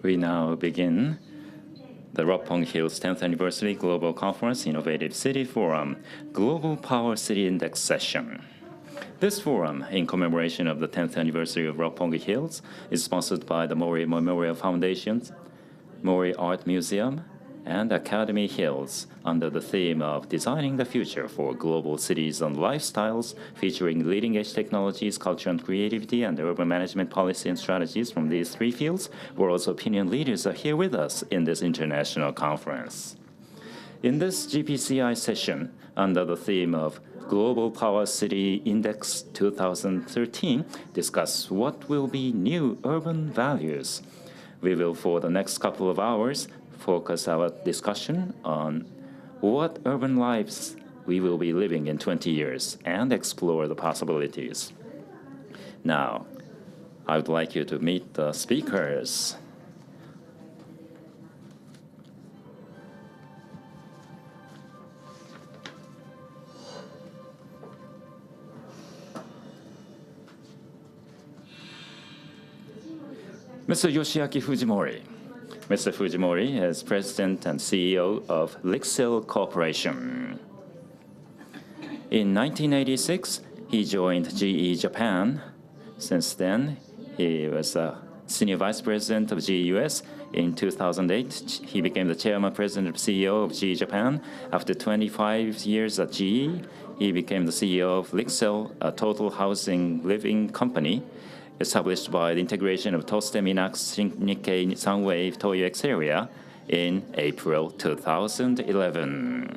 We now begin the Roppongi Hills 10th Anniversary Global Conference Innovative City Forum Global Power City Index session. This forum, in commemoration of the 10th anniversary of Roppongi Hills, is sponsored by the Mori Memorial Foundation, Mori Art Museum, and Academy Hills under the theme of Designing the Future for Global Cities and Lifestyles, featuring leading-edge technologies, culture and creativity, and urban management policy and strategies from these three fields. World's opinion leaders are here with us in this international conference. In this GPCI session, under the theme of Global Power City Index 2013, discuss what will be new urban values. We will, for the next couple of hours, focus our discussion on what urban lives we will be living in 20 years and explore the possibilities. Now, I would like you to meet the speakers. Mr. Yoshiaki Fujimori. Mr. Fujimori is President and CEO of LIXIL Corporation. In 1986, he joined GE Japan. Since then, he was a Senior Vice President of GE US. In 2008, he became the Chairman, President, and CEO of GE Japan. After 25 years at GE, he became the CEO of LIXIL, a total housing living company, established by the integration of Toste Minax Nikkei Sunwave Toyo X area in April 2011.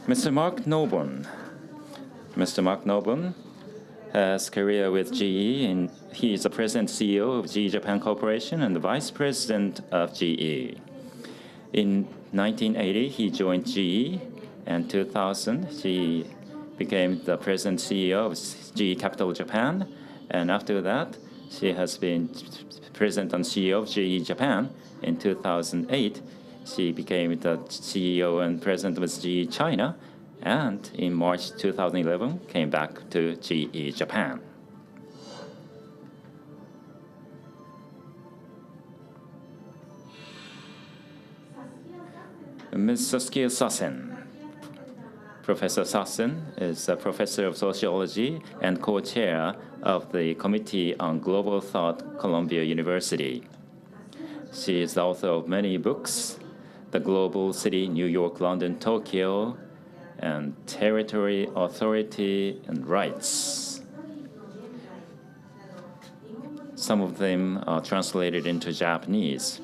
Mr. Mark Norbom. Mr. Mark Norbom has career with GE, and he is the President and CEO of GE Japan Corporation and the Vice President of GE. In 1980, he joined GE, and 2000, he became the President CEO of GE Capital Japan, and after that, she has been President and CEO of GE Japan. In 2008, she became the CEO and President of GE China, and in March 2011, came back to GE Japan. Ms. Saskia Sassen. Professor Sassen is a professor of sociology and co-chair of the Committee on Global Thought, Columbia University. She is the author of many books, The Global City, New York, London, Tokyo, and Territory, Authority, and Rights. Some of them are translated into Japanese.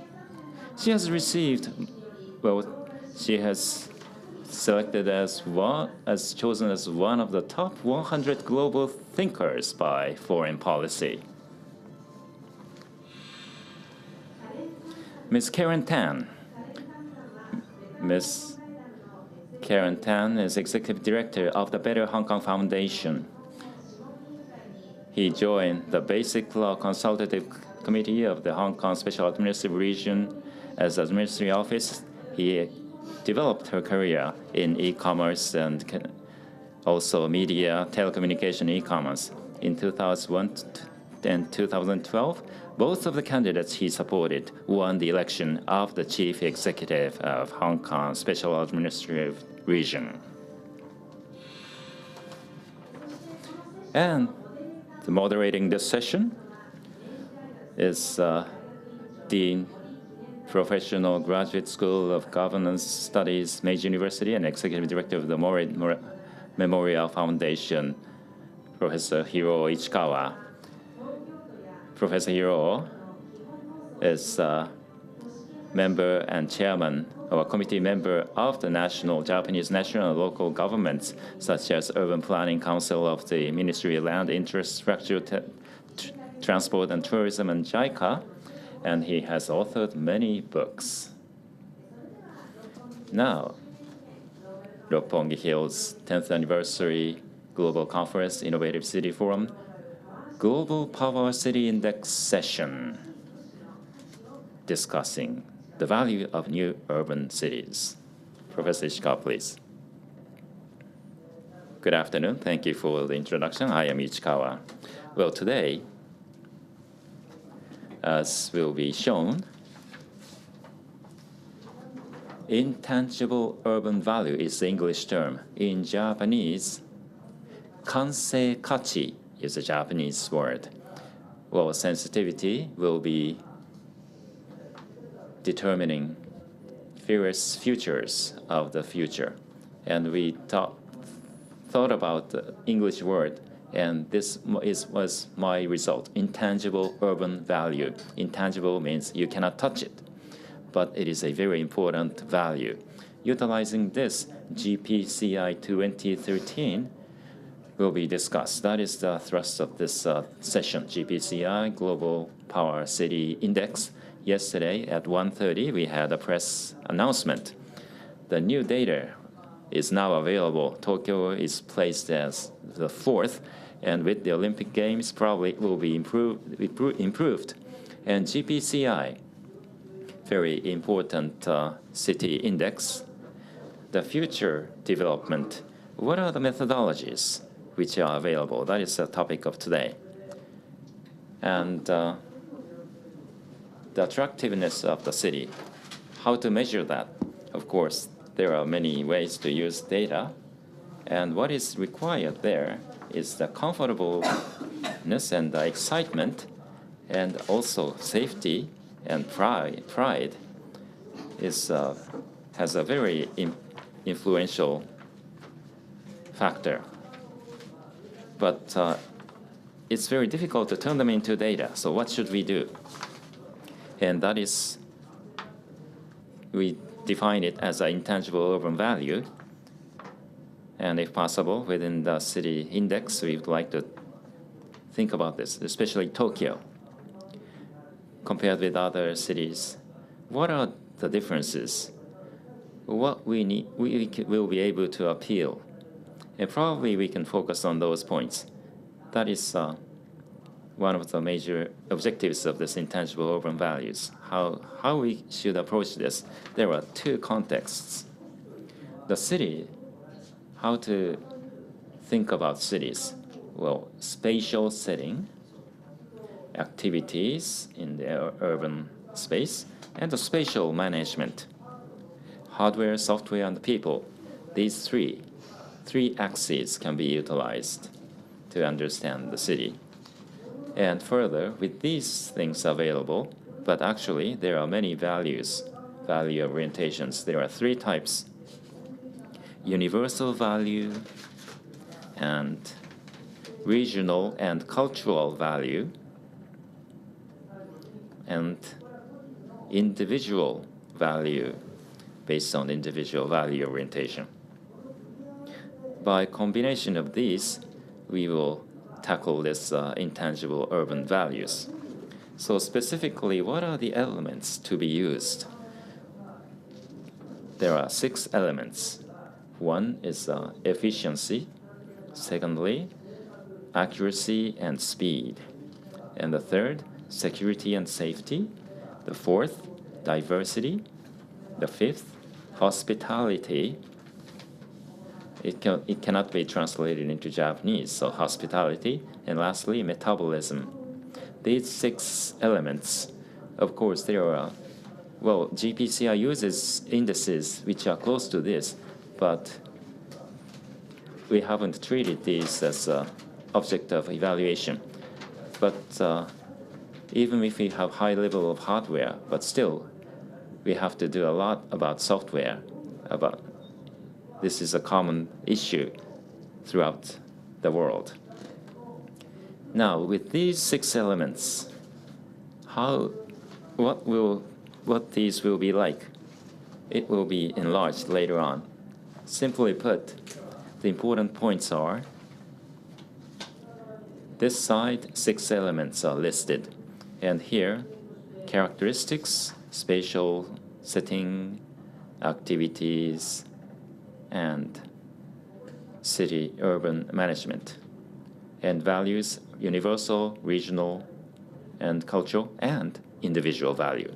She has selected chosen as one of the top 100 global thinkers by Foreign Policy. Ms. Karen Tan. Ms. Karen Tan is Executive Director of the Better Hong Kong Foundation. He joined the Basic Law Consultative Committee of the Hong Kong Special Administrative Region as Administrative Office. He developed her career in e-commerce and also media, telecommunication, e-commerce. In 2001 and 2012, both of the candidates he supported won the election of the Chief Executive of Hong Kong Special Administrative Region. And moderating this session is Dean Professional Graduate School of Governance Studies, Meiji University, and Executive Director of the Mori Memorial Foundation, Professor Hiroo Ichikawa. Professor Hiroo is a member and chairman or a committee member of the Japanese national and local governments, such as Urban Planning Council of the Ministry of Land, Infrastructure, Transport and Tourism, and JICA, and he has authored many books. Now, Roppongi Hills 10th Anniversary Global Conference Innovative City Forum Global Power City Index session discussing the value of new urban cities. Professor Ichikawa, please. Good afternoon. Thank you for the introduction. I am Ichikawa. Well, today, as will be shown, intangible urban value is the English term. In Japanese, kansei kachi is a Japanese word. Well, sensitivity will be determining various futures of the future. And we thought about the English word, and this was my result, intangible urban value. Intangible means you cannot touch it, but it is a very important value. Utilizing this, GPCI 2013 will be discussed. That is the thrust of this session, GPCI, Global Power City Index. Yesterday at 1:30, we had a press announcement. The new data is now available. Tokyo is placed as the 4th, and with the Olympic Games, probably will be improved. And GPCI, very important city index. The future development, what are the methodologies which are available? That is the topic of today. And the attractiveness of the city, how to measure that. Of course, there are many ways to use data, and what is required there is the comfortableness and the excitement, and also safety and pride has a very influential factor. But it's very difficult to turn them into data, so what should we do? And that is, we define it as an intangible urban value. And if possible, within the city index, we would like to think about this, especially Tokyo. Compared with other cities, what are the differences? What we will be able to appeal. And probably we can focus on those points. That is one of the major objectives of this intangible urban values. How we should approach this. There are two contexts. The city, how to think about cities. Well, spatial setting, activities in the urban space, and the spatial management. Hardware, software, and people. These three axes can be utilized to understand the city. And further, with these things available, but actually there are many value orientations. There are 3 types: universal value, and regional and cultural value, and individual value based on individual value orientation. By combination of these, we will tackle this intangible urban values. So specifically, what are the elements to be used? There are 6 elements. One is efficiency. Secondly, accuracy and speed. And the third, security and safety. The fourth, diversity. The fifth, hospitality. It cannot be translated into Japanese, so hospitality. And lastly, metabolism. These 6 elements, of course, there are, well, GPCI uses indices which are close to this, but we haven't treated these as an object of evaluation. But even if we have high level of hardware, but still, we have to do a lot about software. This is a common issue throughout the world. Now, with these 6 elements, what these will be like? It will be enlarged later on. Simply put, the important points are, this side, 6 elements are listed. And here, characteristics, spatial setting, activities, and city urban management. And values, universal, regional, and cultural, and individual value.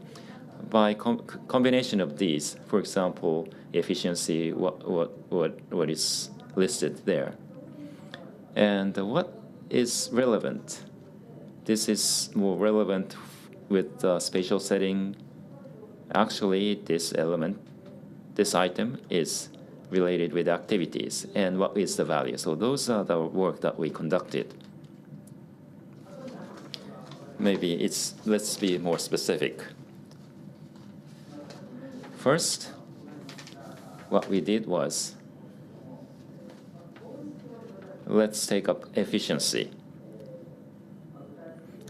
By combination of these, for example, efficiency, what is listed there. And what is relevant? This is more relevant with the spatial setting. Actually, this item is related with activities and what is the value. So those are the work that we conducted. Maybe let's be more specific. First, what we did was, let's take up efficiency.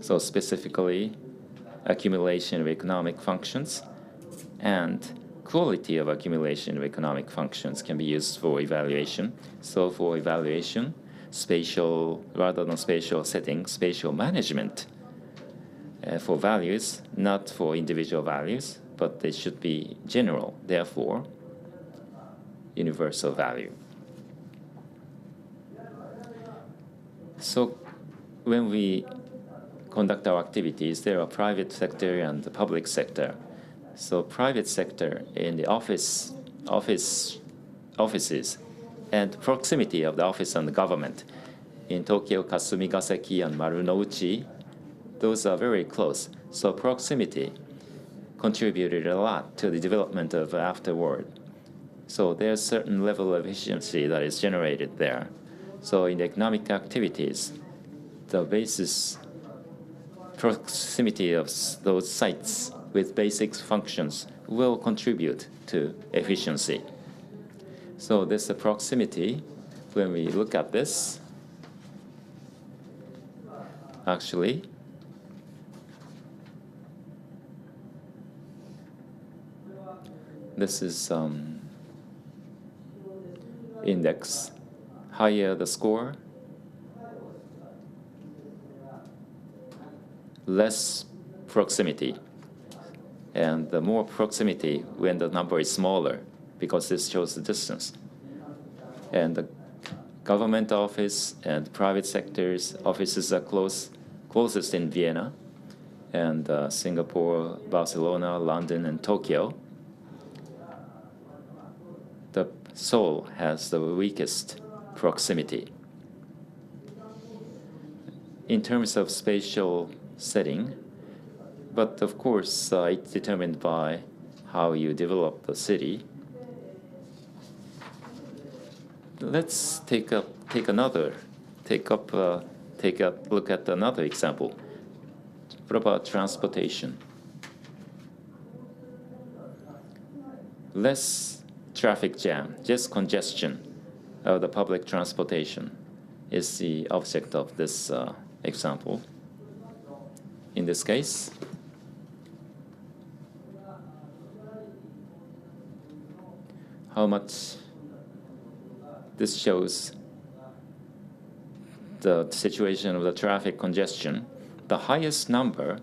So specifically, accumulation of economic functions and quality of accumulation of economic functions can be used for evaluation. So for evaluation, rather than spatial setting, spatial management for values, not for individual values, but they should be general, therefore universal value. So when we conduct our activities, there are private sector and the public sector. So private sector in the offices and proximity of the office and the government. In Tokyo, Kasumigaseki and Marunouchi, those are very close. So proximity contributed a lot to the development of afterward. So there's a certain level of efficiency that is generated there. So in the economic activities, the basis proximity of those sites with basic functions will contribute to efficiency. So this proximity, when we look at this, actually, this is index. Higher the score, less proximity. And the more proximity when the number is smaller, because this shows the distance. And the government office and private sectors offices are closest in Vienna, and Singapore, Barcelona, London, and Tokyo. The Seoul has the weakest proximity. In terms of spatial setting, but of course it's determined by how you develop the city. Let's take a look at another example. What about transportation? Less traffic jam, just congestion of the public transportation is the object of this example. In this case, how much this shows the situation of the traffic congestion. The highest score,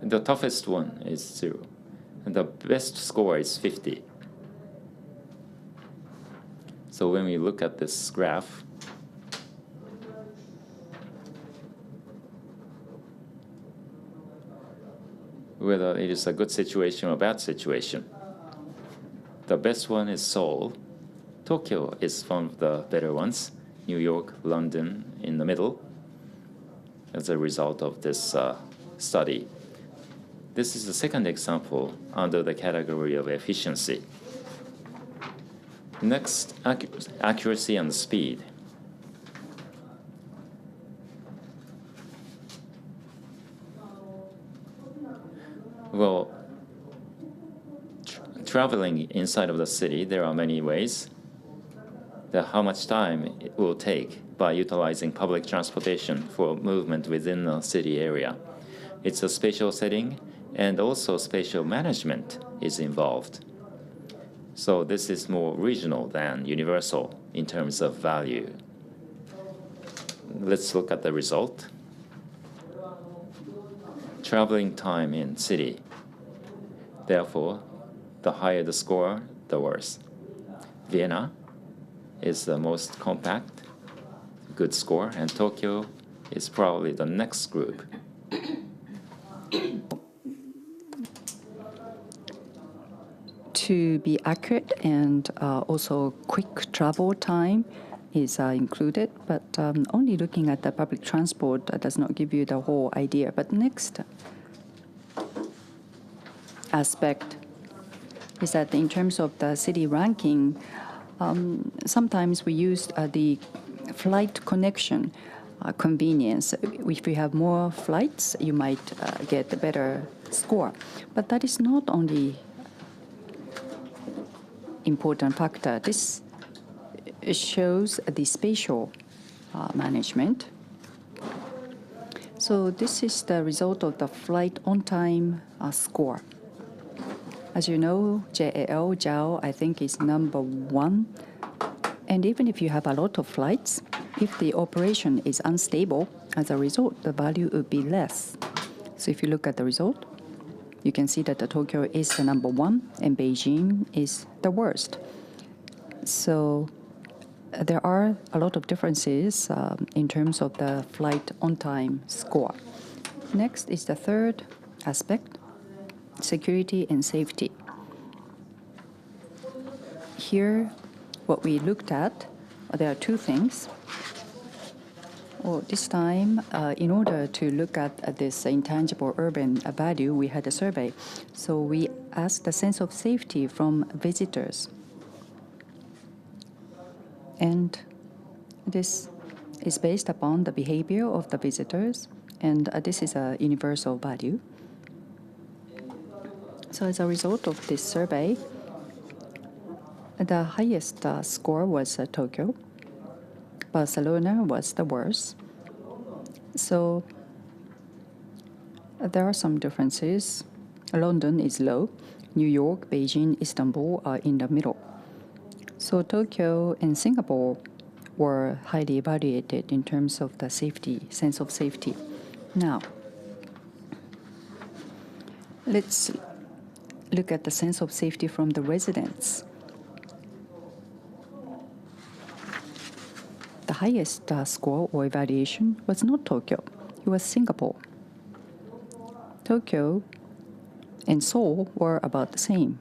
the toughest one is 0. And the best score is 50. So when we look at this graph, whether it is a good situation or bad situation, the best one is Seoul. Tokyo is one of the better ones. New York, London in the middle as a result of this study. This is the second example under the category of efficiency. Next, accuracy and speed. Well, traveling inside of the city, there are many ways. How much time it will take by utilizing public transportation for movement within the city area. It's a spatial setting, and also spatial management is involved. So this is more regional than universal in terms of value. Let's look at the result. Traveling time in city. Therefore, the higher the score, the worse. Vienna is the most compact, good score, and Tokyo is probably the next group. To be accurate and also quick travel time is included, but only looking at the public transport does not give you the whole idea. But next aspect is that in terms of the city ranking, sometimes we use the flight connection convenience. If you have more flights, you might get a better score. But that is not only important factor. This shows the spatial management. So this is the result of the flight on time score. As you know, JAL, I think, is #1. And even if you have a lot of flights, if the operation is unstable, as a result, the value would be less. So if you look at the result, you can see that the Tokyo is the #1 and Beijing is the worst. So there are a lot of differences in terms of the flight on time score. Next is the third aspect, security and safety. Here, what we looked at, there are two things. This time, in order to look at this intangible urban value, we had a survey. So we asked the sense of safety from visitors. And this is based upon the behavior of the visitors, and this is a universal value. So as a result of this survey, the highest score was Tokyo. Barcelona was the worst. So there are some differences. London is low. New York, Beijing, Istanbul are in the middle. So Tokyo and Singapore were highly evaluated in terms of the safety, sense of safety. Now, let's look at the sense of safety from the residents. The highest score or evaluation was not Tokyo, it was Singapore. Tokyo and Seoul were about the same.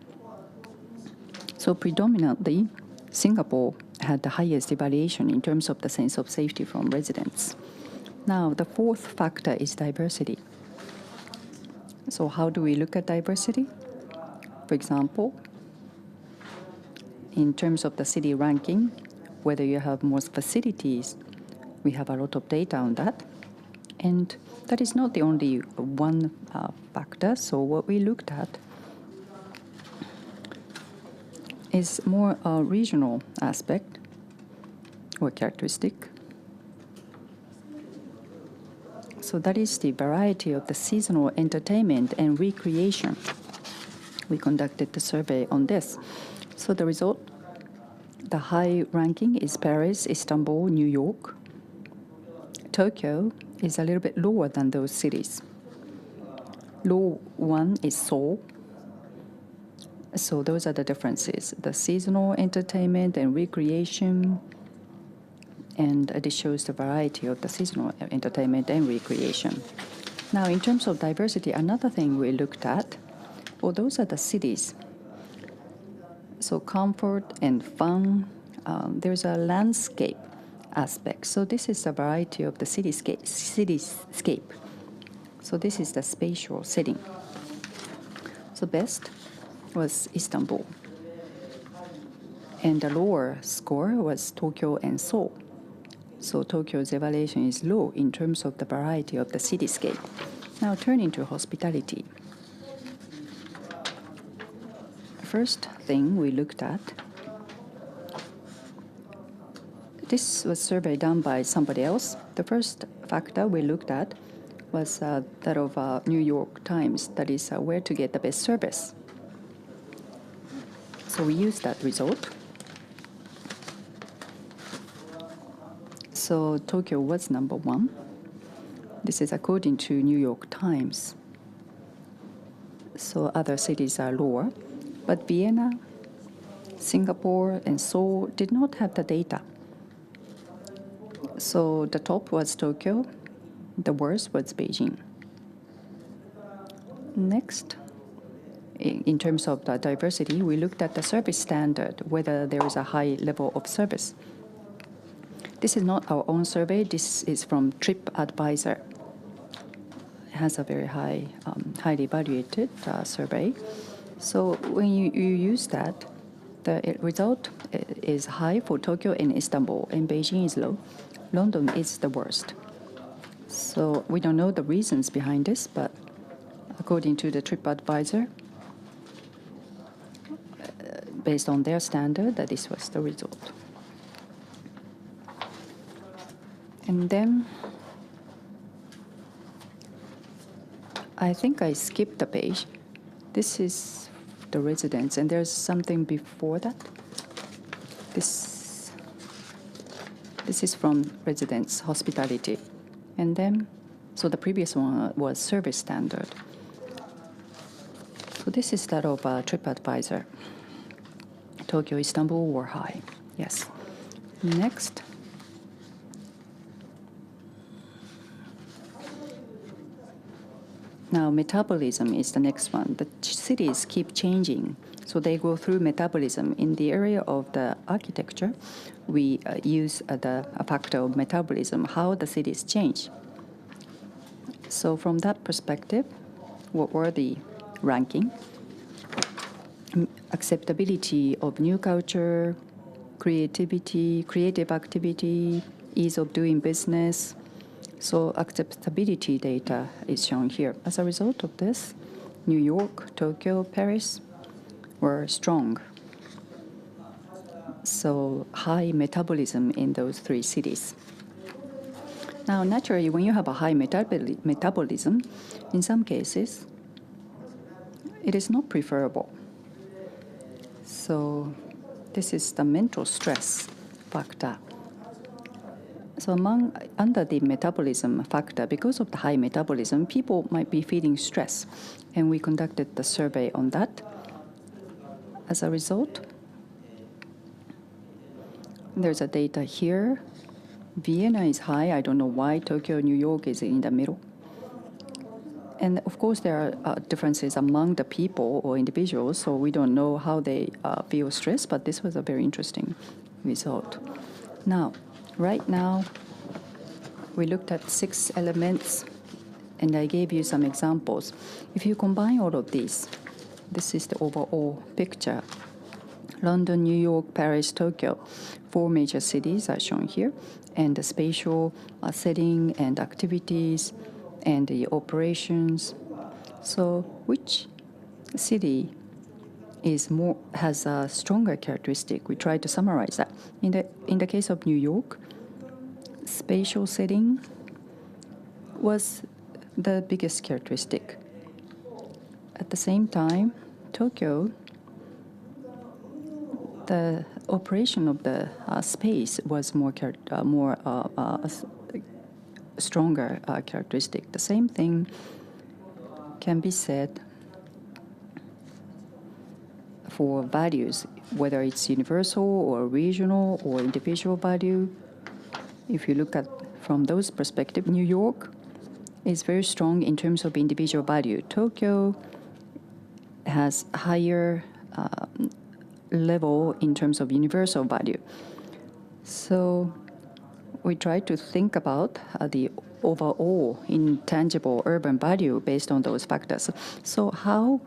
So predominantly, Singapore had the highest evaluation in terms of the sense of safety from residents. Now, the fourth factor is diversity. So how do we look at diversity? For example, in terms of the city ranking, whether you have more facilities, we have a lot of data on that. And that is not the only one factor. So what we looked at is more a regional aspect or characteristic. So that is the variety of the seasonal entertainment and recreation. We conducted the survey on this. So the result, the high ranking is Paris, Istanbul, New York. Tokyo is a little bit lower than those cities. Low one is Seoul. So those are the differences. The seasonal entertainment and recreation, and this shows the variety of the seasonal entertainment and recreation. Now, in terms of diversity, another thing we looked at, well, those are the cities. So comfort and fun, there's a landscape aspect. So this is the variety of the cityscape. So this is the spatial setting. So best was Istanbul. And the lower score was Tokyo and Seoul. So Tokyo's evaluation is low in terms of the variety of the cityscape. Now turning to hospitality. First thing we looked at, this was a survey done by somebody else. The first factor we looked at was that of New York Times, that is where to get the best service. So we used that result. So Tokyo was #1. This is according to New York Times. So other cities are lower. But Vienna, Singapore, and Seoul did not have the data. So the top was Tokyo, the worst was Beijing. Next, in terms of the diversity, we looked at the service standard, whether there is a high level of service. This is not our own survey. This is from TripAdvisor. It has a very highly evaluated survey. So when you use that, the result is high for Tokyo and Istanbul, and Beijing is low. London is the worst. So we don't know the reasons behind this, but according to the TripAdvisor, based on their standard, that this was the result. And then I think I skipped the page. This is the residents, and there's something before that. This is from residents, hospitality. And then, so the previous one was service standard. So this is that of TripAdvisor. Tokyo, Istanbul were high. Yes. Next. Now, metabolism is the next one. The cities keep changing, so they go through metabolism. In the area of the architecture, we use a factor of metabolism, how the cities change. So from that perspective, what were the ranking? Acceptability of new culture, creativity, creative activity, ease of doing business. So acceptability data is shown here. As a result of this, New York, Tokyo, Paris were strong. So high metabolism in those three cities. Now, naturally, when you have a high metabolism, in some cases, it is not preferable. So this is the mental stress factor. So under the metabolism factor, because of the high metabolism, people might be feeling stress. And we conducted the survey on that. As a result, there's a data here. Vienna is high. I don't know why. Tokyo, New York is in the middle. And of course, there are differences among the people or individuals, so we don't know how they feel stressed, but this was a very interesting result. Now, right now, we looked at 6 elements, and I gave you some examples. If you combine all of these, this is the overall picture. London, New York, Paris, Tokyo, 4 major cities are shown here, and the spatial setting and activities and the operations. So which city has a stronger characteristic? We try to summarize that. In the case of New York, spatial setting was the biggest characteristic. At the same time, Tokyo, the operation of the space was stronger characteristic. The same thing can be said for values, whether it's universal or regional or individual value. If you look at from those perspectives, New York is very strong in terms of individual value. Tokyo has higher level in terms of universal value. So we try to think about the overall intangible urban value based on those factors. So how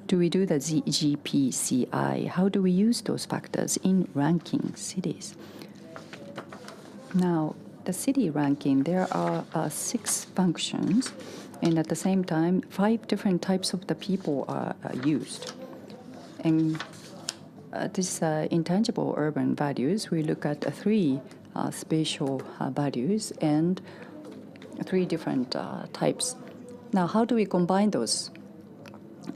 do we do the GPCI? How do we use those factors in ranking cities? Now, the city ranking, there are 6 functions, and at the same time, 5 different types of the people are used. And these intangible urban values, we look at 3 spatial values and 3 different types. Now, how do we combine those?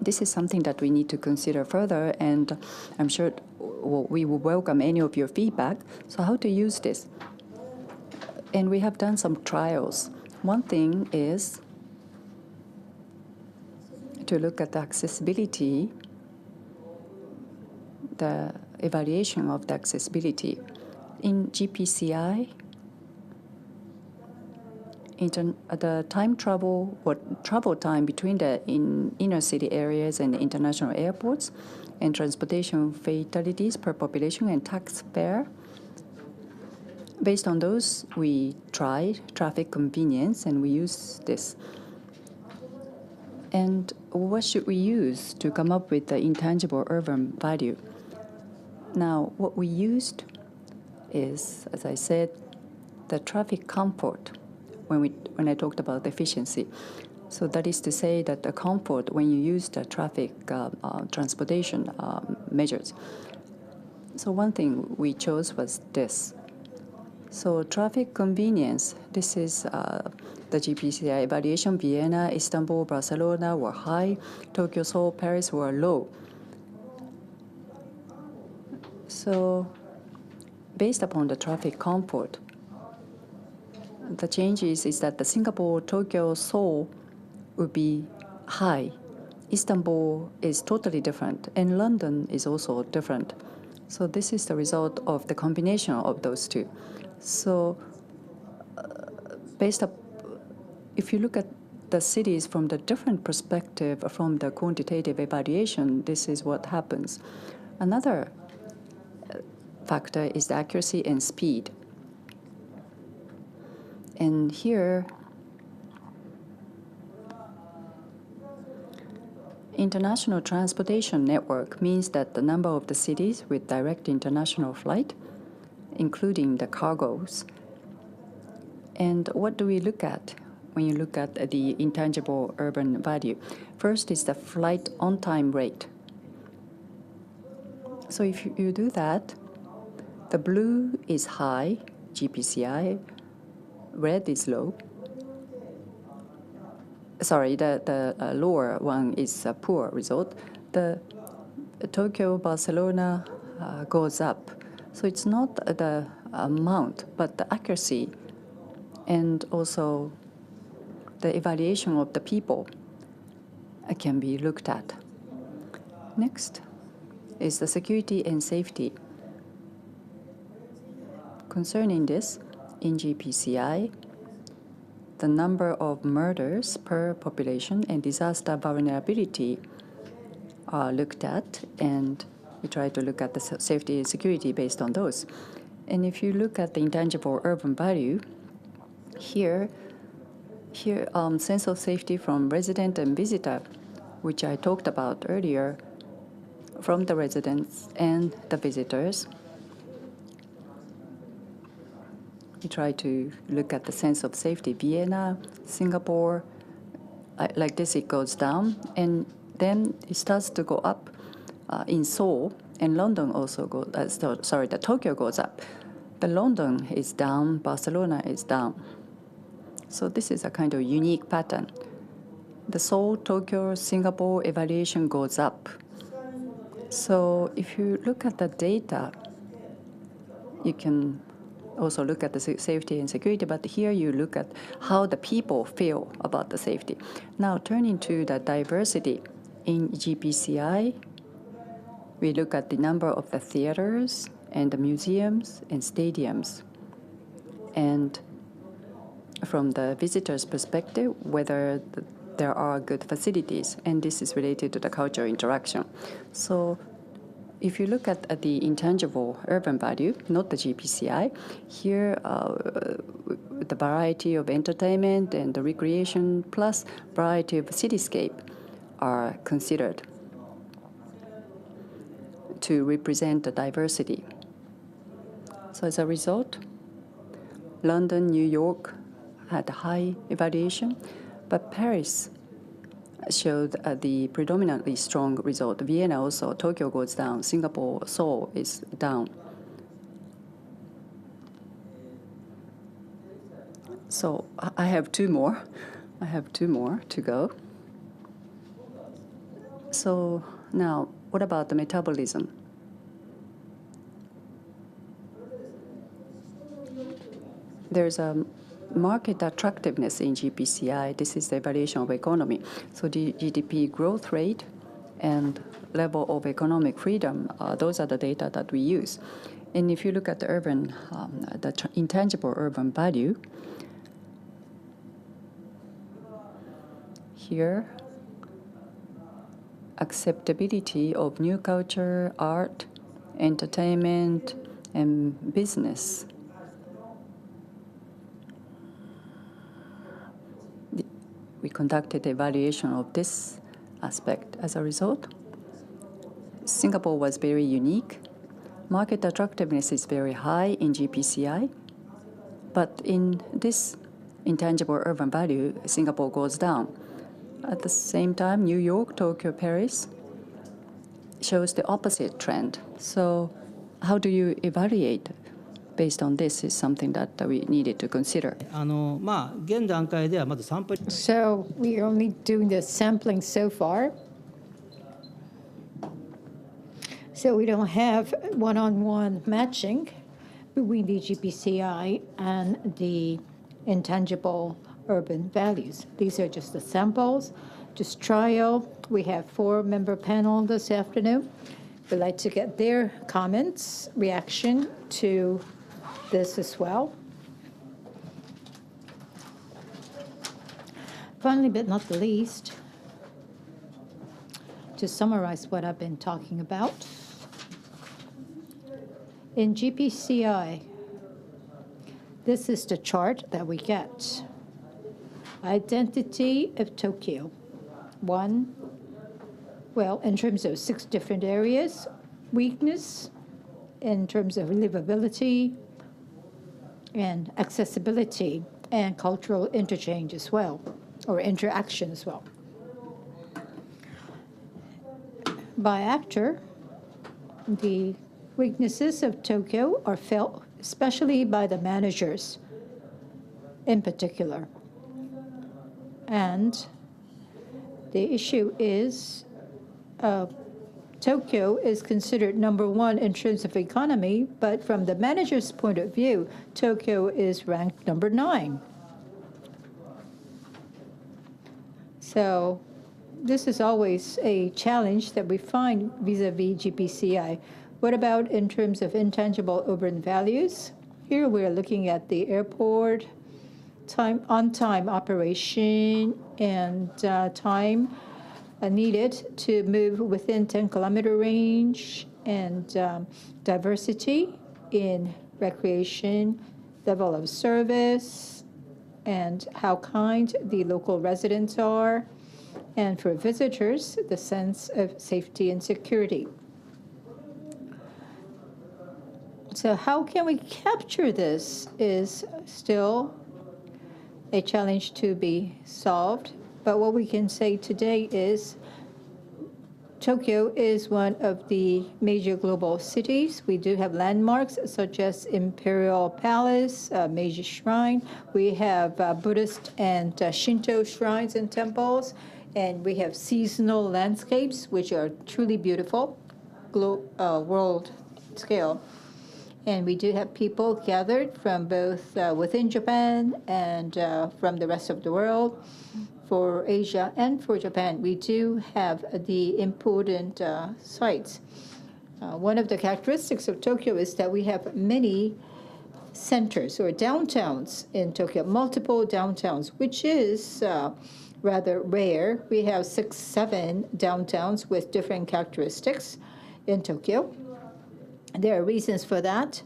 This is something that we need to consider further, and I'm sure we will welcome any of your feedback. So how to use this? And we have done some trials. One thing is to look at the accessibility, the evaluation of the accessibility. In GPCI, the travel time between the inner city areas and international airports, and transportation fatalities per population and tax fare. Based on those, we tried traffic convenience, and we use this. And what should we use to come up with the intangible urban value? Now, what we used is, as I said, the traffic comfort when I talked about efficiency. So that is to say that the comfort when you use the traffic transportation measures. So one thing we chose was this. So traffic convenience, this is the GPCI evaluation. Vienna, Istanbul, Barcelona were high. Tokyo, Seoul, Paris were low. So based upon the traffic comfort, the changes is that the Singapore, Tokyo, Seoul would be high. Istanbul is totally different, and London is also different. So this is the result of the combination of those two. So if you look at the cities from the different perspective from the quantitative evaluation, this is what happens. Another factor is the accuracy and speed. And here, international transportation network means that the number of the cities with direct international flight, including the cargoes. And what do we look at when you look at the intangible urban value? First is the flight on-time rate. So if you do that, the blue is high, GPCI, red is low. Sorry, the lower one is a poor result. The Tokyo, Barcelona goes up. So it's not the amount, but the accuracy and also the evaluation of the people can be looked at. Next is the security and safety. Concerning this, in GPCI, the number of murders per population and disaster vulnerability are looked at, and we try to look at the safety and security based on those. And if you look at the intangible urban value, here sense of safety from resident and visitor, which I talked about earlier, from the residents and the visitors. We try to look at the sense of safety. Vienna, Singapore, like this it goes down, and then it starts to go up in Seoul, and London also goes, the Tokyo goes up. The London is down, Barcelona is down. So this is a kind of unique pattern. The Seoul, Tokyo, Singapore evaluation goes up. So if you look at the data, you can also look at the safety and security, but here you look at how the people feel about the safety. Now turning to the diversity in GPCI, we look at the number of the theaters and the museums and stadiums. And from the visitor's perspective, whether there are good facilities, and this is related to the cultural interaction. So if you look at the intangible urban value, not the GPCI, here the variety of entertainment and the recreation plus variety of cityscape are considered to represent the diversity. So as a result, London, New York had a high evaluation, but Paris showed the predominantly strong result. Vienna also, Tokyo goes down, Singapore, Seoul is down. So I have two more. To go. So now, what about the metabolism? There's a market attractiveness in GPCI. This is the evaluation of economy. So the GDP growth rate and level of economic freedom, those are the data that we use. And if you look at the urban, intangible urban value, here, acceptability of new culture, art, entertainment, and business. We conducted evaluation of this aspect. As a result, Singapore was very unique. Market attractiveness is very high in GPCI, but in this intangible urban value, Singapore goes down. At the same time, New York, Tokyo, Paris shows the opposite trend. So how do you evaluate based on this is something that we needed to consider. So we are only doing the sampling so far. So we don't have one-on-one matching between the GPCI and the intangible urban values. These are just the samples, just trial. We have 4-member panel this afternoon. We'd like to get their comments, reaction to this as well. Finally, but not the least, to summarize what I've been talking about, in GPCI, this is the chart that we get. Identity of Tokyo. One, well, in terms of 6 different areas. Weakness in terms of livability and accessibility and cultural interchange as well, or interaction as well. By actor, the weaknesses of Tokyo are felt especially by the managers in particular. And the issue is Tokyo is considered #1 in terms of economy, but from the manager's point of view, Tokyo is ranked #9. So this is always a challenge that we find vis-a-vis GPCI. What about in terms of intangible urban values? Here we are looking at the airport, on-time operation, and time needed to move within 10-kilometer range, and diversity in recreation, level of service, and how kind the local residents are, and for visitors, the sense of safety and security. So how can we capture this is still a challenge to be solved. But what we can say today is Tokyo is one of the major global cities. We do have landmarks such as Imperial Palace, Meiji Shrine. We have Buddhist and Shinto shrines and temples. And we have seasonal landscapes, which are truly beautiful, world scale. And we do have people gathered from both within Japan and from the rest of the world. For Asia and for Japan, we do have the important sites. One of the characteristics of Tokyo is that we have many centers or downtowns in Tokyo, multiple downtowns, which is rather rare. We have 6, 7 downtowns with different characteristics in Tokyo. There are reasons for that.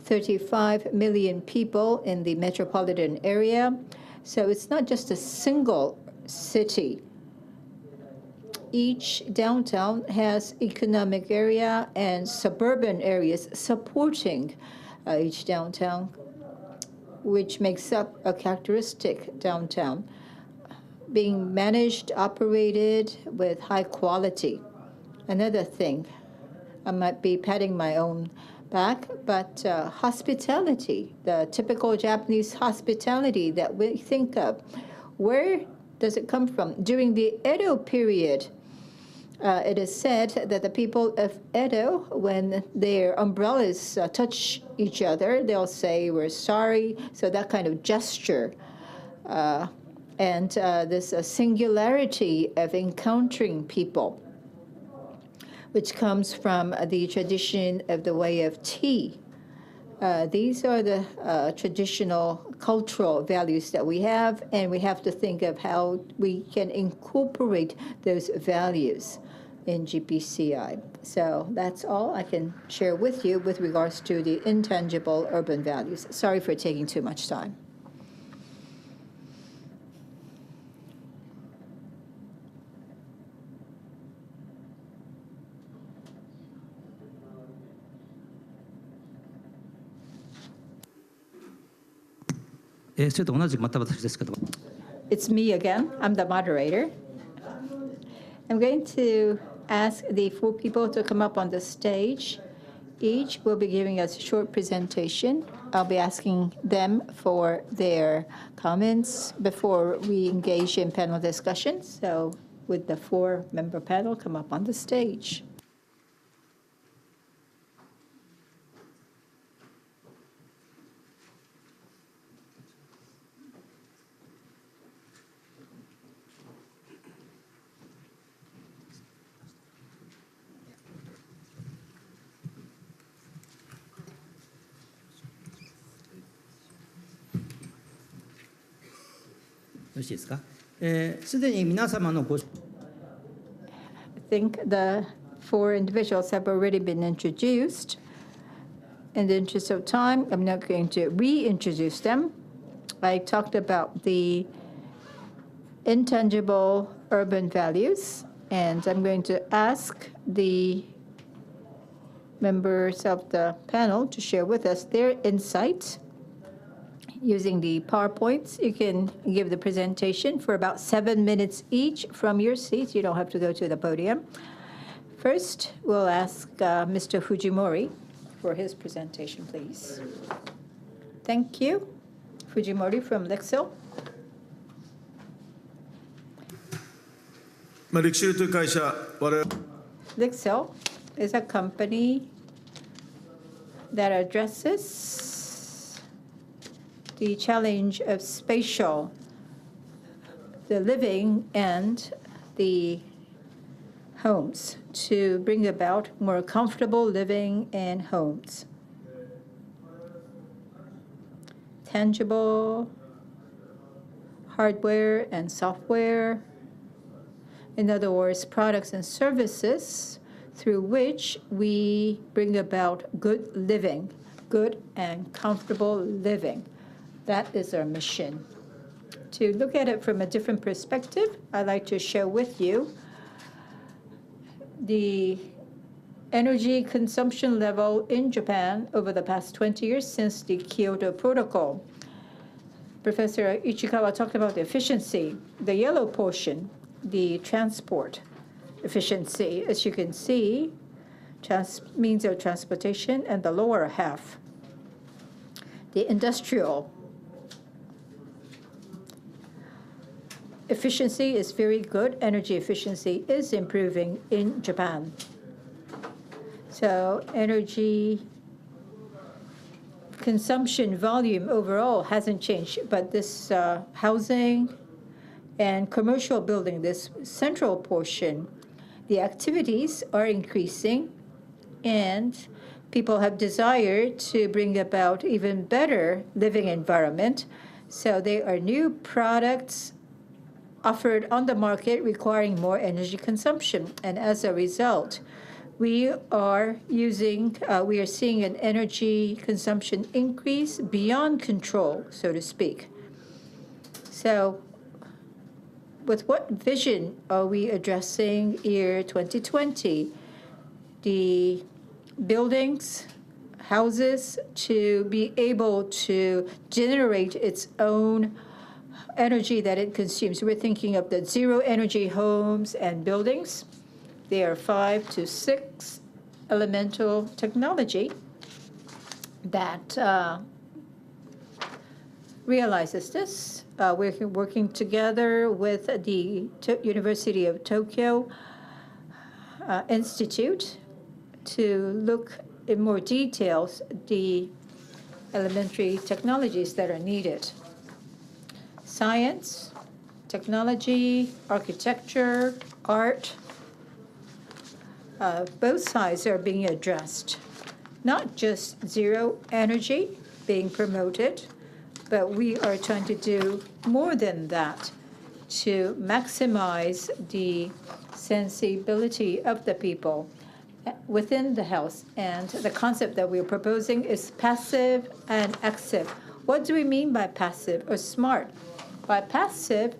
35 million people in the metropolitan area. So it's not just a single city. Each downtown has economic area and suburban areas supporting each downtown, which makes up a characteristic downtown, being managed, operated with high quality. Another thing, I might be patting my own back, but hospitality, the typical Japanese hospitality that we think of, where does it come from? During the Edo period, it is said that the people of Edo, when their umbrellas touch each other, they'll say, "We're sorry." So that kind of gesture and this singularity of encountering people, which comes from the tradition of the way of tea. These are the traditional cultural values that we have, and we have to think of how we can incorporate those values in GPCI. So that's all I can share with you with regards to the intangible urban values. Sorry for taking too much time. It's me again. I'm the moderator. I'm going to ask the 4 people to come up on the stage. Each will be giving us a short presentation. I'll be asking them for their comments before we engage in panel discussion. So would the 4-member panel come up on the stage? I think the 4 individuals have already been introduced. In the interest of time, I'm not going to reintroduce them. I talked about the intangible urban values, and I'm going to ask the members of the panel to share with us their insights. Using the PowerPoints, you can give the presentation for about 7 minutes each from your seats. You don't have to go to the podium. First, we'll ask Mr. Fujimori for his presentation, please. Thank you. Fujimori from LIXIL. LIXIL is a company that addresses the challenge of spatial, the living and the homes, to bring about more comfortable living in homes. Tangible hardware and software, in other words, products and services through which we bring about good living, good and comfortable living. That is our mission. To look at it from a different perspective, I'd like to share with you the energy consumption level in Japan over the past 20 years since the Kyoto Protocol. Professor Ichikawa talked about the efficiency. The yellow portion, the transport efficiency, as you can see, means of transportation, and the lower half, the industrial efficiency is very good. Energy efficiency is improving in Japan. So energy consumption volume overall hasn't changed, but this housing and commercial building, this central portion, the activities are increasing, and people have desire to bring about even better living environment. So there are new products offered on the market requiring more energy consumption. And as a result, we are seeing an energy consumption increase beyond control, so to speak. So with what vision are we addressing year 2020? The buildings, houses, to be able to generate its own energy that it consumes. We're thinking of the zero energy homes and buildings. There are 5 to 6 elemental technology that realizes this. We're working together with the University of Tokyo Institute to look in more details the elementary technologies that are needed. Science, technology, architecture, art, both sides are being addressed. Not just zero energy being promoted, But we are trying to do more than that to maximize the sensibility of the people within the house. And the concept that we're proposing is passive and active. What do we mean by passive or smart? By passive,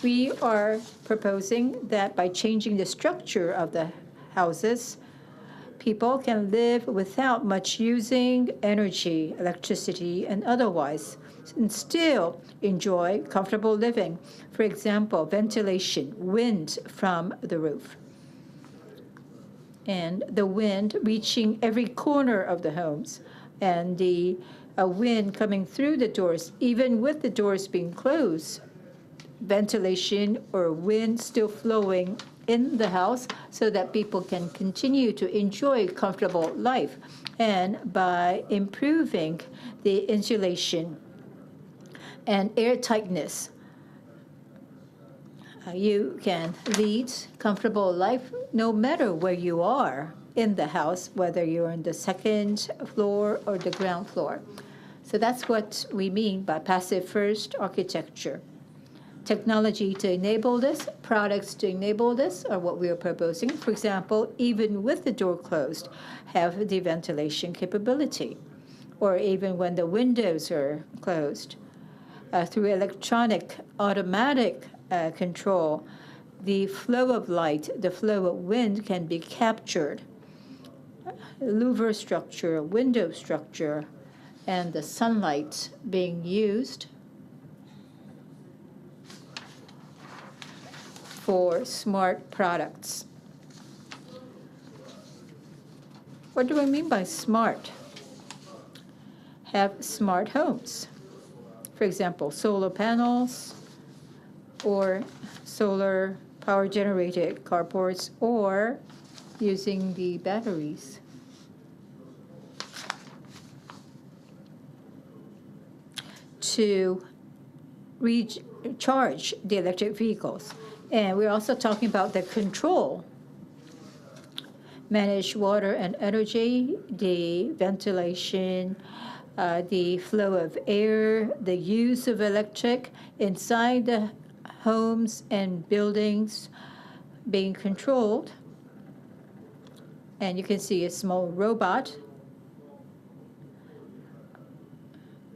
we are proposing that by changing the structure of the houses, people can live without much using energy, electricity, and otherwise, and still enjoy comfortable living. For example, ventilation, wind from the roof, and the wind reaching every corner of the homes, and the wind coming through the doors, even with the doors being closed, ventilation or wind still flowing in the house so that people can continue to enjoy comfortable life. And by improving the insulation and air tightness, you can lead comfortable life no matter where you are in the house, whether you're on the second floor or the ground floor. So that's what we mean by passive first architecture. Technology to enable this, products to enable this are what we are proposing. For example, even with the door closed, have the ventilation capability. Or even when the windows are closed, through electronic automatic control, the flow of light, the flow of wind can be captured. Louver structure, window structure, and the sunlight being used for smart products. What do I mean by smart? Have smart homes. For example, solar panels or solar power generated carports or using the batteries. To recharge the electric vehicles. And we're also talking about the control. Manage water and energy, the ventilation, the flow of air, the use of electric inside the homes and buildings being controlled. And you can see a small robot.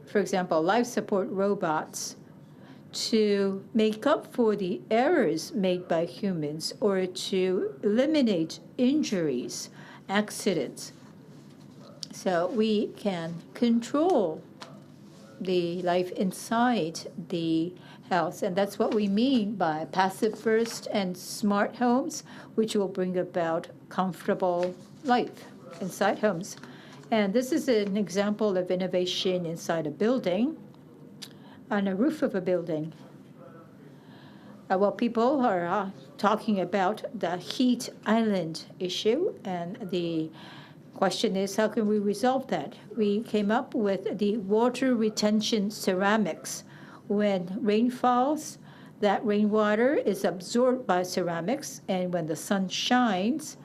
For example, life support robots to make up for the errors made by humans or to eliminate injuries, accidents. So we can control the life inside the house. And that's what we mean by passive first and smart homes, which will bring about comfortable life inside homes. And this is an example of innovation inside a building, on a roof of a building. Well, people are talking about the heat island issue, and the question is, how can we resolve that? We came up with the water retention ceramics. When rain falls, that rainwater is absorbed by ceramics, and when the sun shines,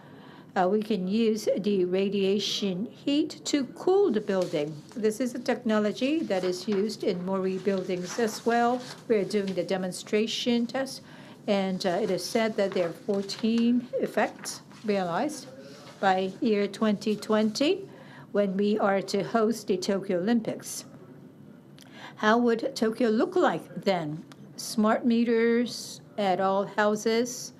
we can use the radiation heat to cool the building. This is a technology that is used in Mori buildings as well. We're doing the demonstration test, and it is said that there are 14 effects realized by year 2020 when we are to host the Tokyo Olympics. How would Tokyo look like then? Smart meters at all houses,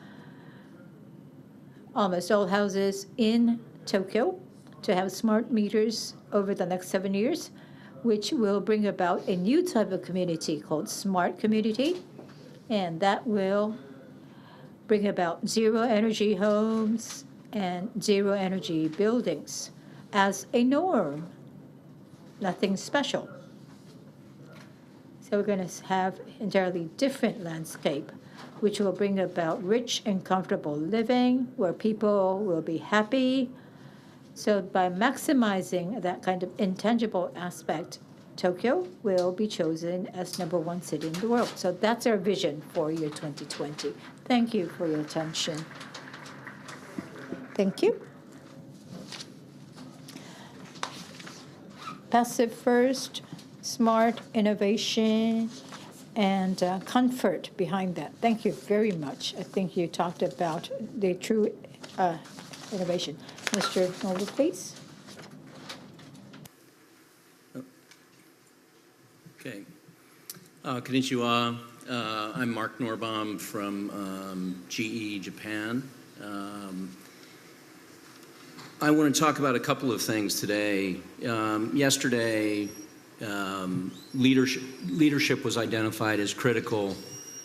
almost all houses in Tokyo, to have smart meters over the next 7 years, which will bring about a new type of community called smart community, and that will bring about zero energy homes and zero energy buildings as a norm. Nothing special. So we're going to have entirely different landscape, which will bring about rich and comfortable living, where people will be happy. So by maximizing that kind of intangible aspect, Tokyo will be chosen as #1 city in the world. So that's our vision for year 2020. Thank you for your attention. Thank you. Passive first smart innovation and comfort behind that. Thank you very much. I think you talked about the true innovation. Mr. Norbom, please. Okay. Konnichiwa. I'm Mark Norbom from GE Japan. I want to talk about a couple of things today. Yesterday, leadership was identified as critical,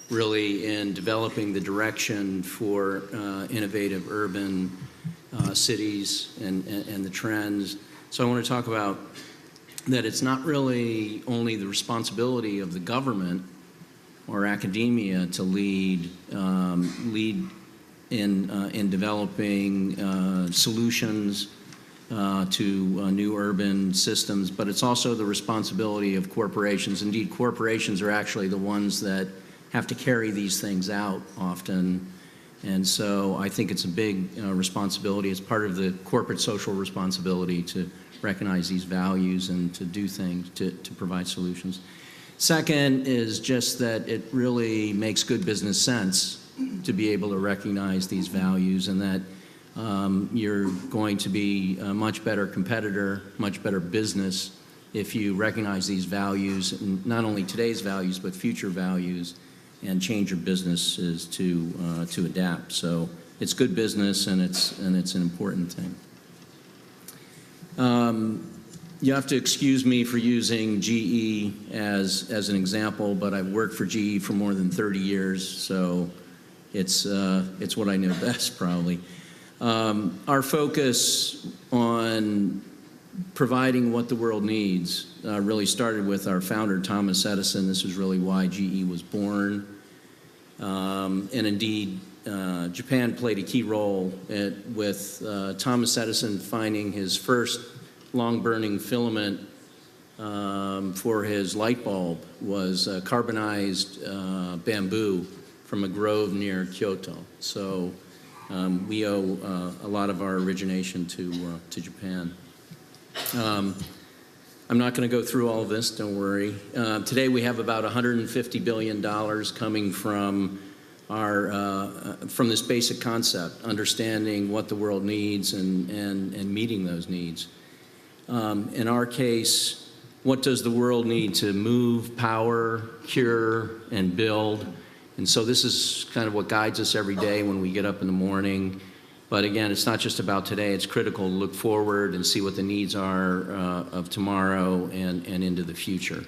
really, in developing the direction for innovative urban cities and the trends. So I want to talk about that it's not really only the responsibility of the government or academia to lead in developing solutions to new urban systems, but it's also the responsibility of corporations. Indeed, corporations are actually the ones that have to carry these things out often. And so I think it's a big responsibility. It's part of the corporate social responsibility to recognize these values and to do things, to provide solutions. Second is just that it really makes good business sense to be able to recognize these values, and that you're going to be a much better competitor, much better business if you recognize these values, and not only today's values, but future values, and change your businesses to adapt. So it's good business, and it's an important thing. You have to excuse me for using GE as an example, but I've worked for GE for more than 30 years, so it's what I know best, probably. Our focus on providing what the world needs really started with our founder, Thomas Edison. This was really why GE was born. And indeed, Japan played a key role with Thomas Edison finding his first long-burning filament for his light bulb was carbonized bamboo from a grove near Kyoto. So we owe a lot of our origination to Japan. I'm not going to go through all of this, don't worry. Today we have about $150 billion coming from from this basic concept, understanding what the world needs and meeting those needs. In our case, what does the world need to move, power, cure, and build? And so this is kind of what guides us every day when we get up in the morning. But again, it's not just about today. It's critical to look forward and see what the needs are of tomorrow and into the future.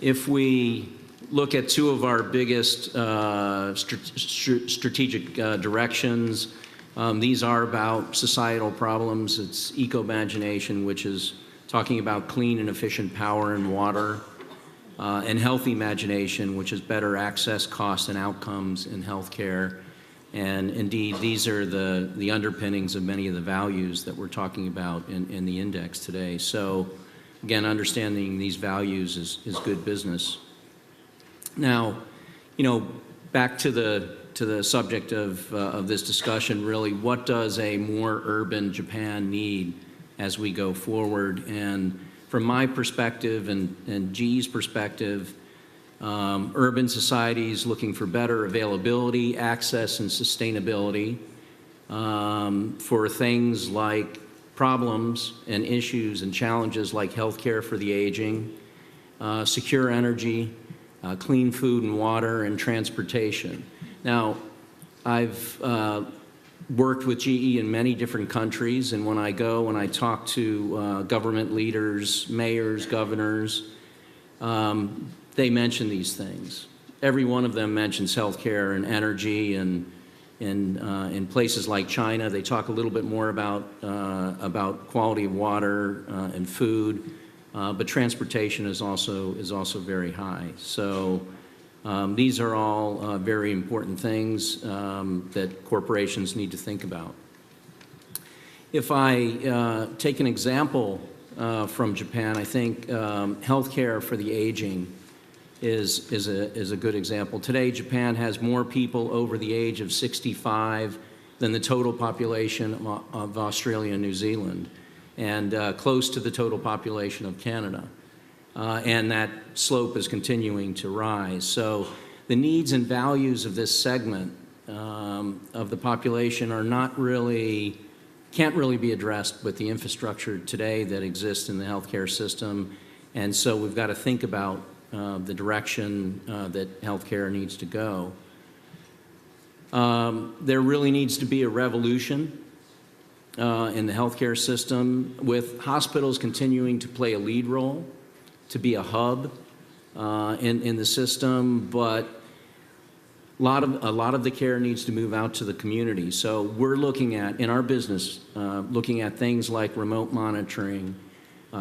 If we look at two of our biggest strategic directions, these are about societal problems. It's eco-imagination, which is talking about clean and efficient power and water, and healthy imagination, which is better access, cost, and outcomes in healthcare. And indeed, these are the underpinnings of many of the values that we're talking about in the index today. So again, understanding these values is good business. Now, back to the subject of this discussion, really, what does a more urban Japan need as we go forward? And from my perspective and GE's perspective, urban societies looking for better availability, access, and sustainability for things like problems and issues and challenges like healthcare for the aging, secure energy, clean food and water, and transportation. Now, I've worked with GE in many different countries, and when I go and I talk to government leaders, mayors, governors, they mention these things. Every one of them mentions healthcare and energy, and in places like China, they talk a little bit more about quality of water and food, but transportation is also very high. So these are all very important things that corporations need to think about. If I take an example from Japan, I think healthcare for the aging is a good example. Today, Japan has more people over the age of 65 than the total population of Australia and New Zealand. and close to the total population of Canada. And that slope is continuing to rise. So the needs and values of this segment of the population are not really, can't really be addressed with the infrastructure today that exists in the healthcare system. And so we've got to think about the direction that healthcare needs to go. There really needs to be a revolution in the healthcare system, with hospitals continuing to play a lead role, to be a hub in the system, but a lot of the care needs to move out to the community. So we're looking at, in our business, looking at things like remote monitoring,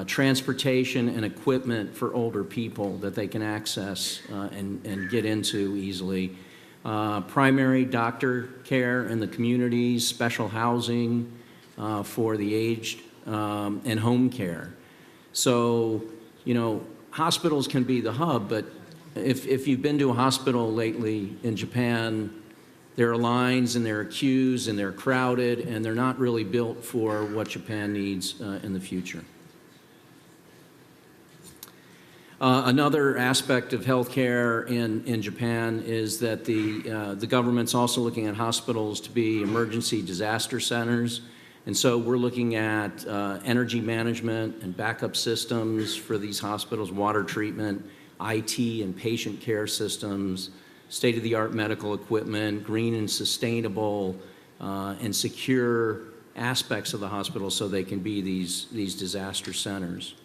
transportation and equipment for older people that they can access and get into easily, primary doctor care in the communities, special housing for the aged, and home care. So, you know, hospitals can be the hub, but if you've been to a hospital lately in Japan, there are lines and there are queues and they're crowded and they're not really built for what Japan needs in the future. Another aspect of healthcare in Japan is that the government's also looking at hospitals to be emergency disaster centers. And so we're looking at energy management and backup systems for these hospitals, water treatment, IT and patient care systems, state-of-the-art medical equipment, green and sustainable and secure aspects of the hospital so they can be these disaster centers.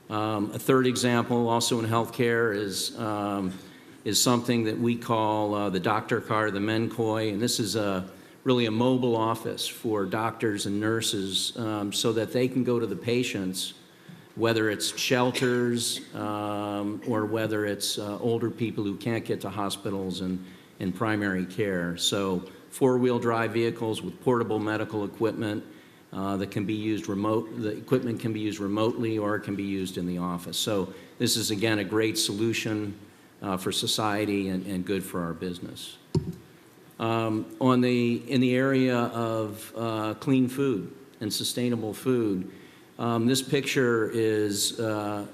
A third example, also in healthcare, is something that we call the doctor car, the menkoi, and this is really a mobile office for doctors and nurses so that they can go to the patients, whether it's shelters or whether it's older people who can't get to hospitals and primary care. So four-wheel drive vehicles with portable medical equipment that can be used the equipment can be used remotely or it can be used in the office. So this is, again, a great solution for society and good for our business. In the area of clean food and sustainable food, this picture is a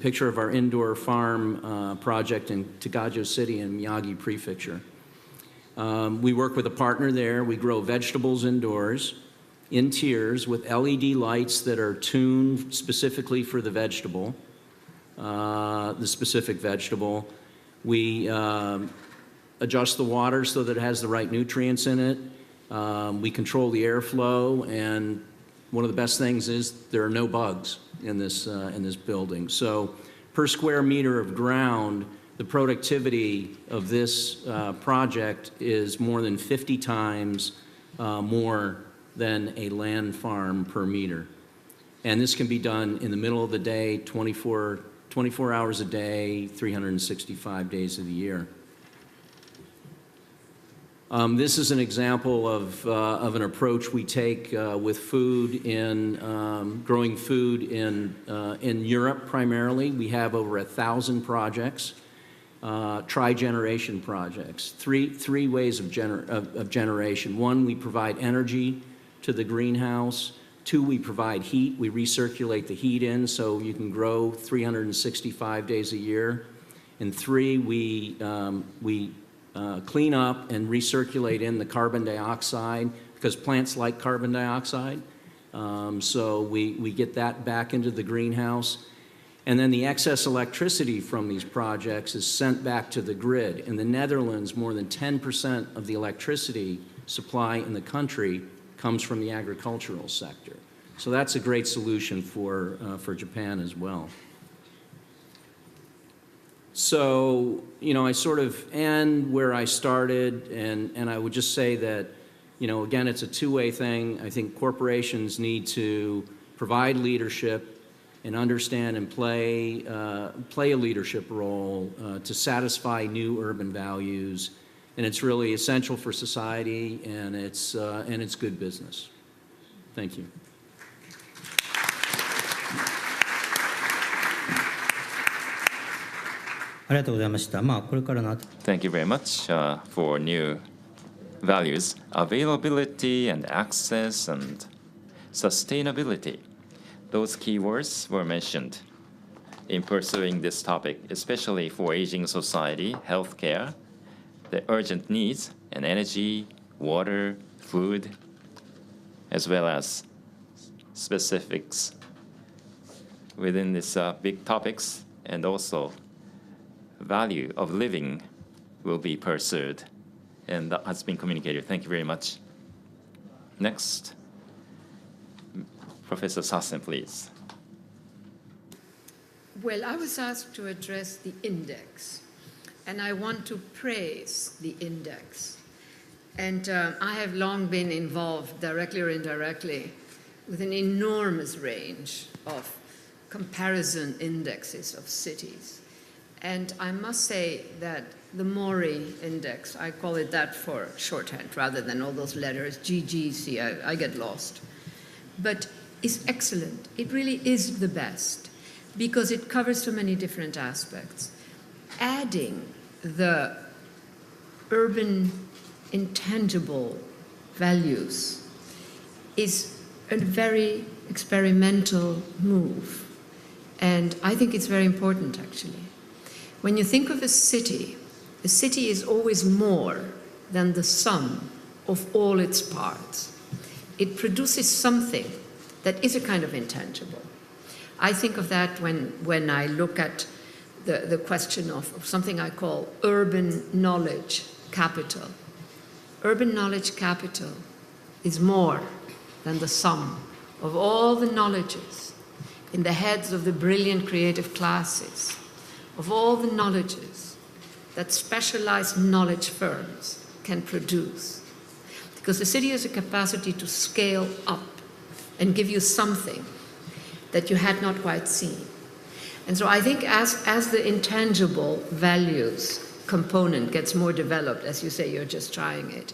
picture of our indoor farm project in Tagajo City in Miyagi Prefecture. We work with a partner there. We grow vegetables indoors in tiers with LED lights that are tuned specifically for the vegetable, the specific vegetable. We adjust the water so that it has the right nutrients in it. We control the airflow, and one of the best things is there are no bugs in this building. So per square meter of ground, the productivity of this project is more than 50 times more than a land farm per meter. And this can be done in the middle of the day, 24 hours a day, 365 days of the year. This is an example of an approach we take with food in growing food in Europe primarily. We have over 1,000 projects, tri-generation projects, three ways of generation. One, we provide energy to the greenhouse. Two, we provide heat. We recirculate the heat in so you can grow 365 days a year. And three, we clean up and recirculate in the carbon dioxide because plants like carbon dioxide. So we get that back into the greenhouse. And then the excess electricity from these projects is sent back to the grid. In the Netherlands, more than 10% of the electricity supply in the country comes from the agricultural sector. So that's a great solution for Japan as well. So, you know, I sort of end where I started, and I would just say that, you know, again, it's a two-way thing. I think corporations need to provide leadership and understand and play a leadership role to satisfy new urban values. And it's really essential for society, and it's good business. Thank you. Thank you very much for new values, availability and access and sustainability. Those keywords were mentioned in pursuing this topic, especially for aging society, healthcare, the urgent needs, and energy, water, food, as well as specifics within these big topics, and also value of living will be pursued, and that has been communicated. Thank you very much. Next, Professor Sassen, please. Well, I was asked to address the index, and I want to praise the index. And I have long been involved, directly or indirectly, with an enormous range of comparison indexes of cities. And I must say that the Mori index, I call it that for shorthand rather than all those letters, GGC, I get lost, but is excellent. It really is the best because it covers so many different aspects. Adding the urban intangible values is a very experimental move. And I think it's very important, actually. When you think of a city is always more than the sum of all its parts. It produces something that is a kind of intangible. I think of that when I look at the question of something I call urban knowledge capital. Urban knowledge capital is more than the sum of all the knowledges in the heads of the brilliant creative classes, of all the knowledges that specialized knowledge firms can produce. Because the city has a capacity to scale up and give you something that you had not quite seen. And so I think as the intangible values component gets more developed, as you say, you're just trying it,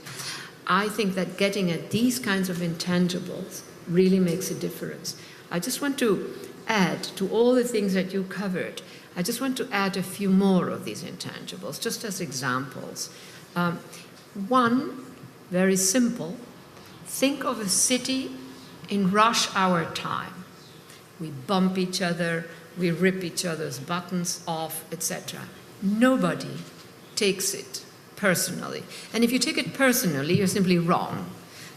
I think that getting at these kinds of intangibles really makes a difference. I just want to add to all the things that you covered, I just want to add a few more of these intangibles, just as examples. One, very simple, think of a city in rush hour time. We bump each other, we rip each other's buttons off, etc. Nobody takes it personally. And if you take it personally, you're simply wrong.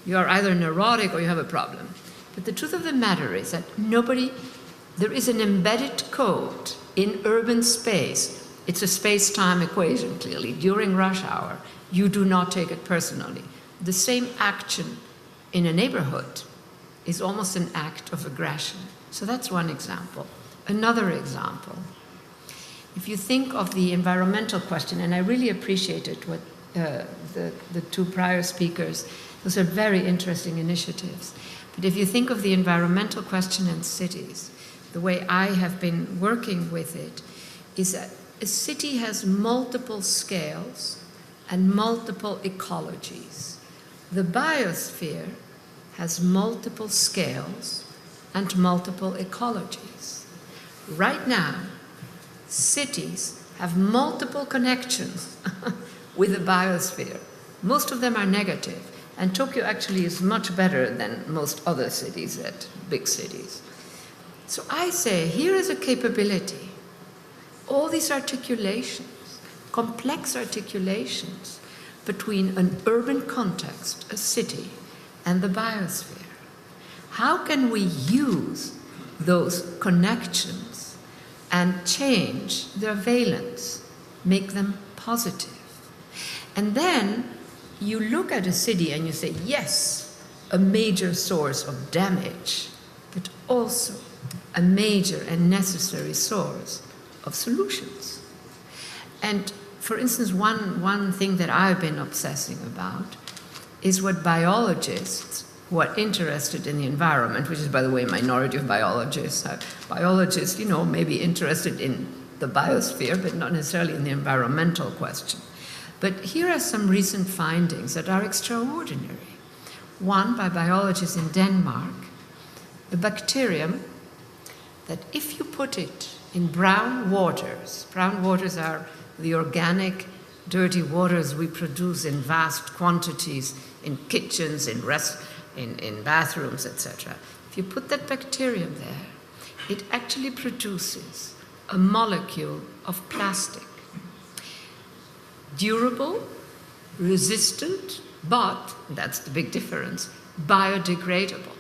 You are either neurotic or you have a problem. But the truth of the matter is that there is an embedded code in urban space. It's a space-time equation, clearly. During rush hour, you do not take it personally. The same action in a neighborhood is almost an act of aggression. So that's one example. Another example, if you think of the environmental question, and I really appreciated what the two prior speakers, those are very interesting initiatives. But if you think of the environmental question in cities, the way I have been working with it is that a city has multiple scales and multiple ecologies. The biosphere has multiple scales and multiple ecologies. Right now, cities have multiple connections with the biosphere. Most of them are negative, and Tokyo actually is much better than most other cities, big cities. So I say, here is a capability. All these articulations, complex articulations between an urban context, a city, and the biosphere. How can we use those connections and change their valence, make them positive? And then you look at a city and you say, yes, a major source of damage, but also a major and necessary source of solutions. And for instance, one thing that I've been obsessing about is what biologists who are interested in the environment, which is, by the way, a minority of biologists. Biologists, may be interested in the biosphere, but not necessarily in the environmental question. But here are some recent findings that are extraordinary. One, by biologists in Denmark, a bacterium that if you put it in brown waters are the organic, dirty waters we produce in vast quantities in kitchens, in in bathrooms, etc. If you put that bacterium there, it actually produces a molecule of plastic. Durable, resistant, but, that's the big difference, biodegradable.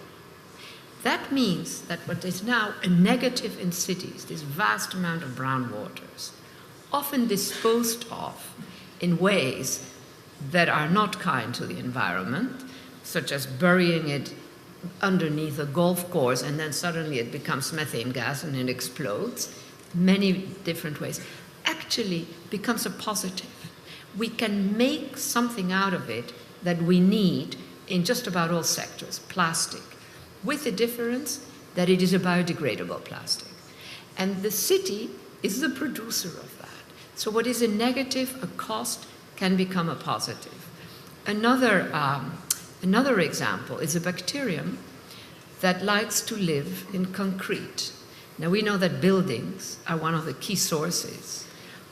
That means that what is now a negative in cities, this vast amount of brown waters, often disposed of in ways that are not kind to the environment, such as burying it underneath a golf course and then suddenly it becomes methane gas and it explodes, many different ways, actually becomes a positive. We can make something out of it that we need in just about all sectors, plastic, with the difference that it is a biodegradable plastic. And the city is the producer of that. So what is a negative, a cost, can become a positive. Another example is a bacterium that likes to live in concrete. Now we know that buildings are one of the key sources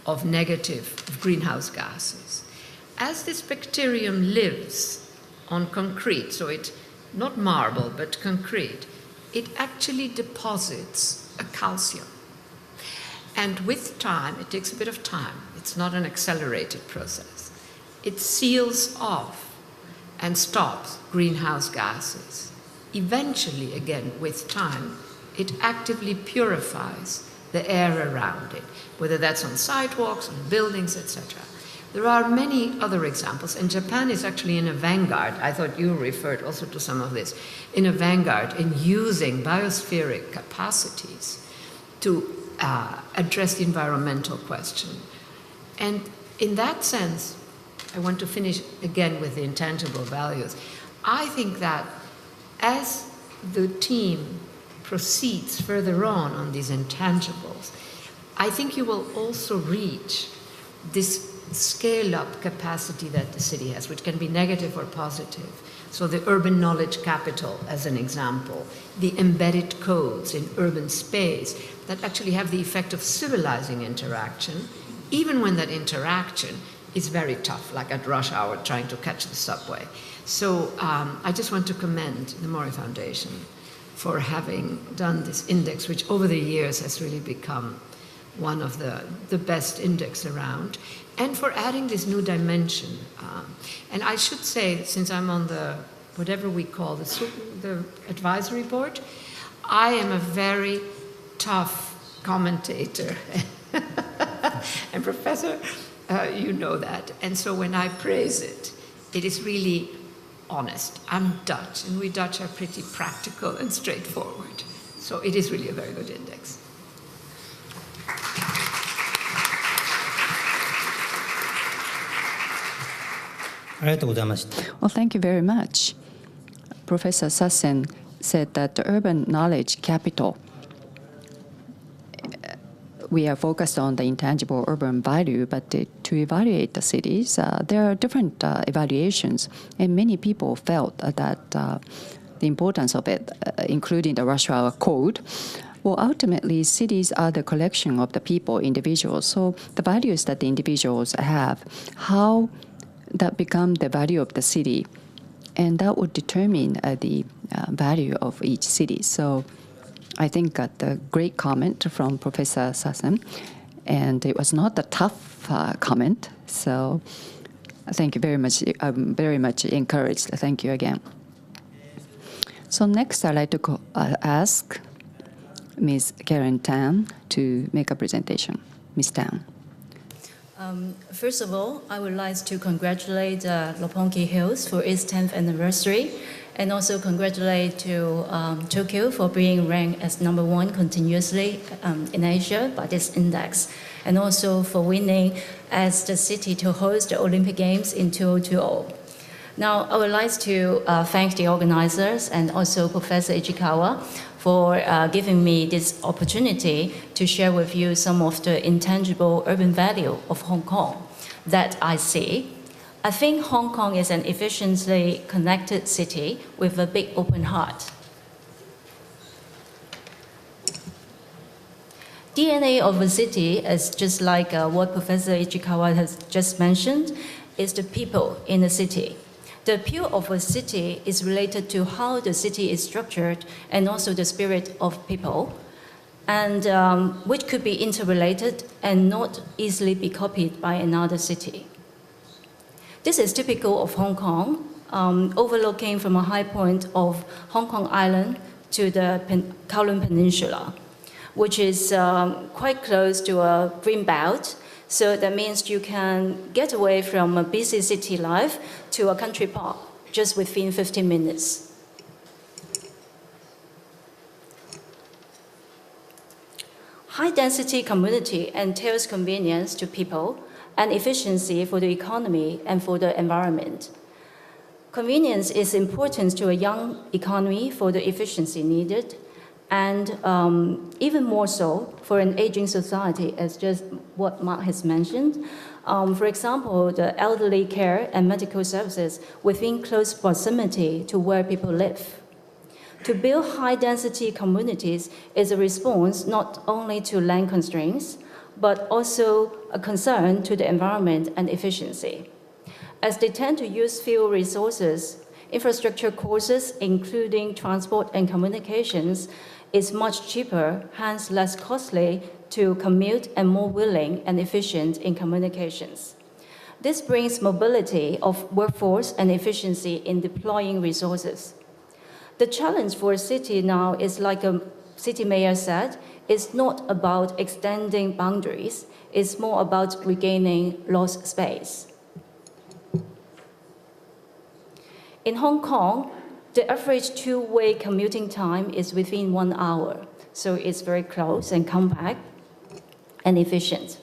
of negative greenhouse gases. As this bacterium lives on concrete, so it's not marble but concrete, it actually deposits a calcium. And with time, it takes a bit of time, it's not an accelerated process, it seals off and stops greenhouse gases. Eventually, again, with time, it actively purifies the air around it, whether that's on sidewalks, on buildings, etc. There are many other examples, and Japan is actually in a vanguard. I thought you referred also to some of this, in a vanguard in using biospheric capacities to address the environmental question. And in that sense, I want to finish again with the intangible values. I think that as the team proceeds further on these intangibles, I think you will also reach this scale-up capacity that the city has, which can be negative or positive. So the urban knowledge capital, as an example, the embedded codes in urban space that actually have the effect of civilizing interaction, even when that interaction is very tough, like at rush hour trying to catch the subway. So I just want to commend the Mori Foundation for having done this index, which over the years has really become one of the best index around, and for adding this new dimension. And I should say, since I'm on the, whatever we call the advisory board, I am a very tough commentator. And Professor, you know that. And so when I praise it, it is really honest. I'm Dutch, and we Dutch are pretty practical and straightforward. So it is really a very good index. Well, thank you very much. Professor Sassen said that the urban knowledge capital, we are focused on the intangible urban value, but to evaluate the cities, there are different evaluations, and many people felt that the importance of it, including the rush hour code. Well, ultimately, cities are the collection of the people, individuals. So the values that the individuals have, how that become the value of the city, and that would determine the value of each city. So I think the great comment from Professor Sassen, and it was not a tough comment. So thank you very much. I'm very much encouraged. Thank you again. So next, I'd like to ask Ms. Karen Tang to make a presentation. Ms. Tang. First of all, I would like to congratulate Roppongi Hills for its 10th anniversary, and also congratulate to Tokyo for being ranked as #1 continuously in Asia by this index, and also for winning as the city to host the Olympic Games in 2020. Now, I would like to thank the organizers and also Professor Ichikawa for giving me this opportunity to share with you some of the intangible urban value of Hong Kong that I see. I think Hong Kong is an efficiently connected city with a big open heart. DNA of a city is just like what Professor Ichikawa has just mentioned, is the people in the city. The appeal of a city is related to how the city is structured and also the spirit of people, and which could be interrelated and not easily be copied by another city. This is typical of Hong Kong, overlooking from a high point of Hong Kong Island to the Kowloon Peninsula, which is quite close to a green belt. So that means you can get away from a busy city life to a country park just within 15 minutes. High-density community entails convenience to people and efficiency for the economy and for the environment. Convenience is important to a young economy for the efficiency needed, and even more so for an aging society, as just what Mark has mentioned. For example, the elderly care and medical services within close proximity to where people live. To build high-density communities is a response not only to land constraints, but also a concern to the environment and efficiency. As they tend to use fewer resources, infrastructure costs, including transport and communications, is much cheaper, hence less costly to commute and more willing and efficient in communications. This brings mobility of workforce and efficiency in deploying resources. The challenge for a city now is, like a city mayor said, it's not about extending boundaries, it's more about regaining lost space. In Hong Kong, the average two-way commuting time is within 1 hour, so it's very close and compact and efficient.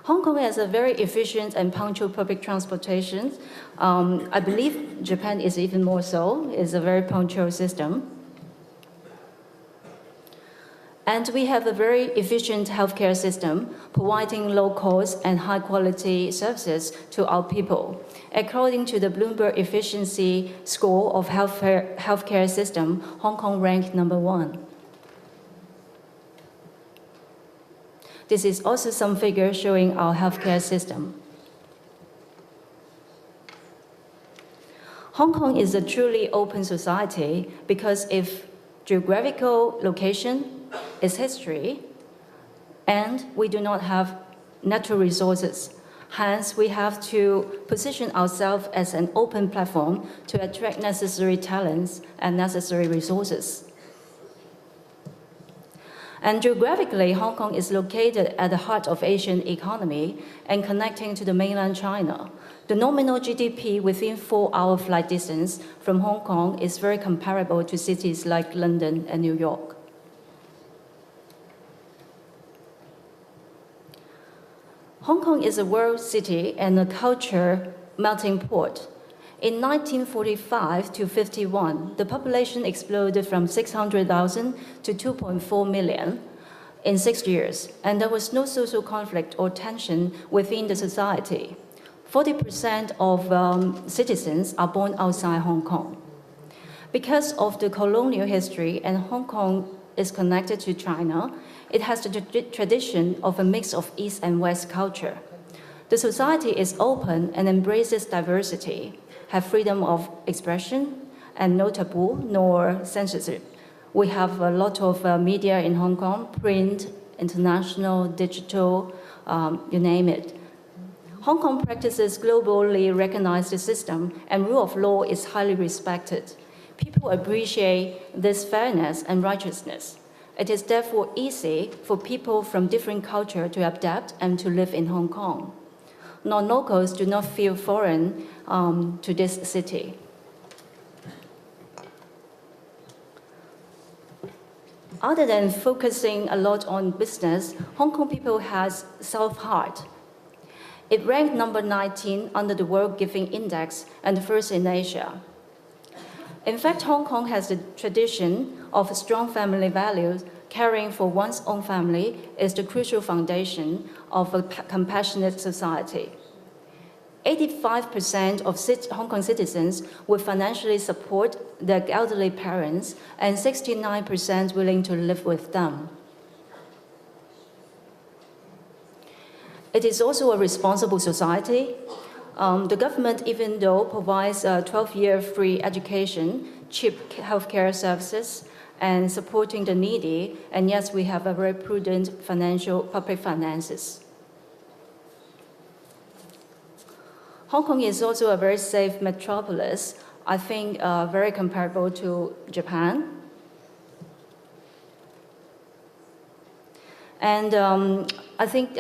Hong Kong has a very efficient and punctual public transportation. I believe Japan is even more so. It's a very punctual system. And we have a very efficient healthcare system, providing low-cost and high-quality services to our people. According to the Bloomberg Efficiency Score of Healthcare System, Hong Kong ranked #1. This is also some figures showing our healthcare system. Hong Kong is a truly open society because if geographical location is history, and we do not have natural resources. Hence, we have to position ourselves as an open platform to attract necessary talents and necessary resources. And geographically, Hong Kong is located at the heart of Asian economy and connecting to the mainland China. The nominal GDP within 4-hour flight distance from Hong Kong is very comparable to cities like London and New York. Hong Kong is a world city and a culture melting pot. In 1945 to 51, the population exploded from 600,000 to 2.4 million in 6 years, and there was no social conflict or tension within the society. 40% of citizens are born outside Hong Kong. Because of the colonial history and Hong Kong is connected to China, it has the tradition of a mix of East and West culture. The society is open and embraces diversity, have freedom of expression, and no taboo nor censorship. We have a lot of media in Hong Kong, print, international, digital, you name it. Hong Kong practices globally recognized system, and rule of law is highly respected. People appreciate this fairness and righteousness. It is therefore easy for people from different cultures to adapt and to live in Hong Kong. Non-locals do not feel foreign to this city. Other than focusing a lot on business, Hong Kong people has soft heart. It ranked number 19 under the World Giving Index and first in Asia. In fact, Hong Kong has the tradition of strong family values. Caring for one's own family is the crucial foundation of a compassionate society. 85% of Hong Kong citizens would financially support their elderly parents, and 69% willing to live with them. it is also a responsible society. The government, even though provides a 12-year free education, cheap healthcare services, and supporting the needy, and yes, we have a very prudent public finances. Hong Kong is also a very safe metropolis, I think very comparable to Japan. And I think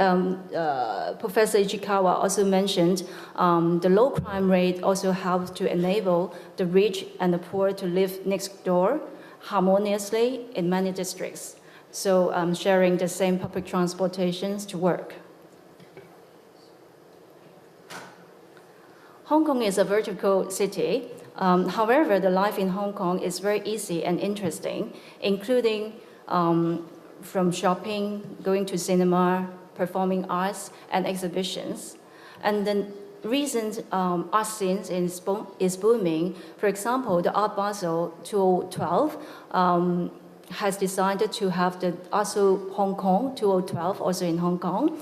Professor Ichikawa also mentioned the low crime rate also helps to enable the rich and the poor to live next door harmoniously in many districts. So sharing the same public transportations to work. Hong Kong is a vertical city. However, the life in Hong Kong is very easy and interesting, including from shopping, going to cinema, performing arts and exhibitions. And the recent art scenes is booming. For example, the Art Basel 2012 has decided to have the ASO Hong Kong 2012 also in Hong Kong.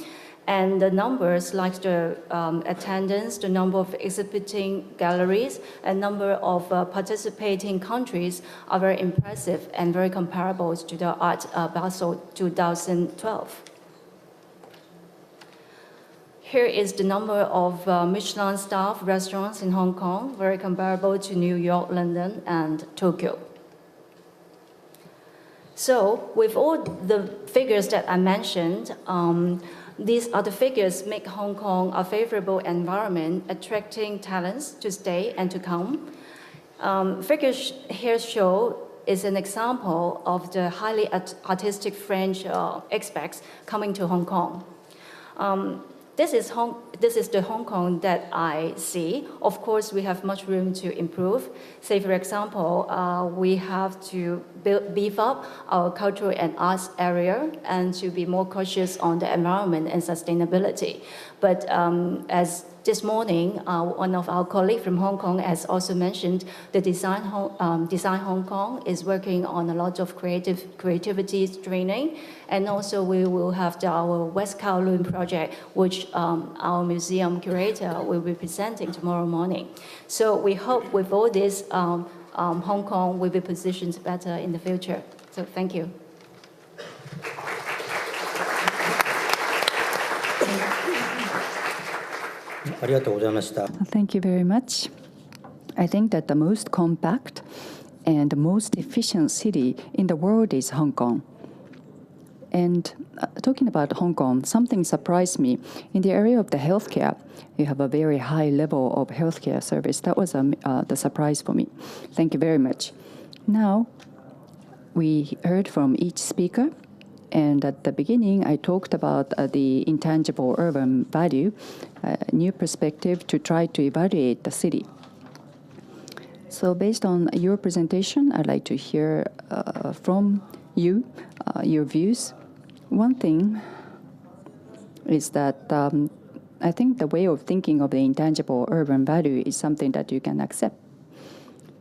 And the numbers, like the attendance, the number of exhibiting galleries, and number of participating countries are very impressive and very comparable to the Art Basel 2012. Here is the number of Michelin staff restaurants in Hong Kong, very comparable to New York, London, and Tokyo. So with all the figures that I mentioned, these other figures make Hong Kong a favorable environment, attracting talents to stay and to come. Figures here show is an example of the highly artistic French expats coming to Hong Kong. This is the Hong Kong that I see. Of course, we have much room to improve. Say, for example, we have to beef up our cultural and arts area and to be more cautious on the environment and sustainability. But as this morning, one of our colleagues from Hong Kong has also mentioned the Design Hong Kong is working on a lot of creativity training. And also we will have our West Kowloon project, which our museum curator will be presenting tomorrow morning. So we hope with all this, Hong Kong will be positioned better in the future. So thank you. Thank you very much. I think that the most compact and the most efficient city in the world is Hong Kong. And talking about Hong Kong, something surprised me. In the area of the healthcare, you have a very high level of healthcare service. That was the surprise for me. Thank you very much. Now, we heard from each speaker. And at the beginning, I talked about the intangible urban value, a new perspective to try to evaluate the city. So based on your presentation, I'd like to hear from you, your views. One thing is that I think the way of thinking of the intangible urban value is something that you can accept.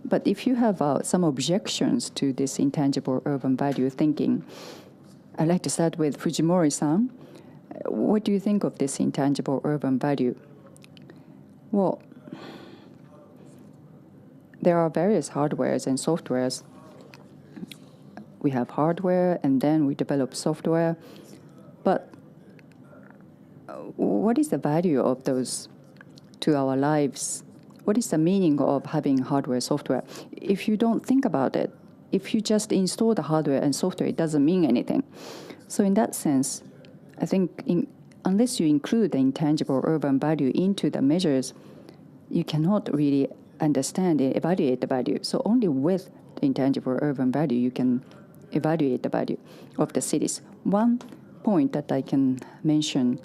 But if you have some objections to this intangible urban value thinking, I'd like to start with Fujimori-san. What do you think of this intangible urban value? Well, there are various hardwares and softwares. We have hardware, and then we develop software. But what is the value of those to our lives? What is the meaning of having hardware, software? If you don't think about it, if you just install the hardware and software, it doesn't mean anything. So in that sense, I think unless you include the intangible urban value into the measures, you cannot really understand and evaluate the value. So only with the intangible urban value, you can evaluate the value of the cities. One point that I can mention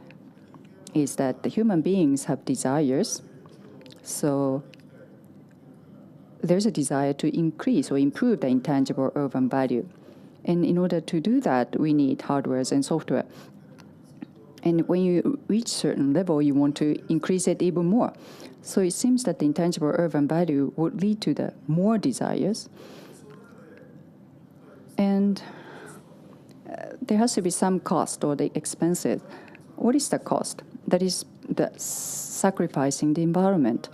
is that the human beings have desires. So there's a desire to increase or improve the intangible urban value. And in order to do that, we need hardware and software. And when you reach a certain level, you want to increase it even more. So it seems that the intangible urban value would lead to the more desires. And there has to be some cost or the expenses. What is the cost? that is the sacrificing the environment.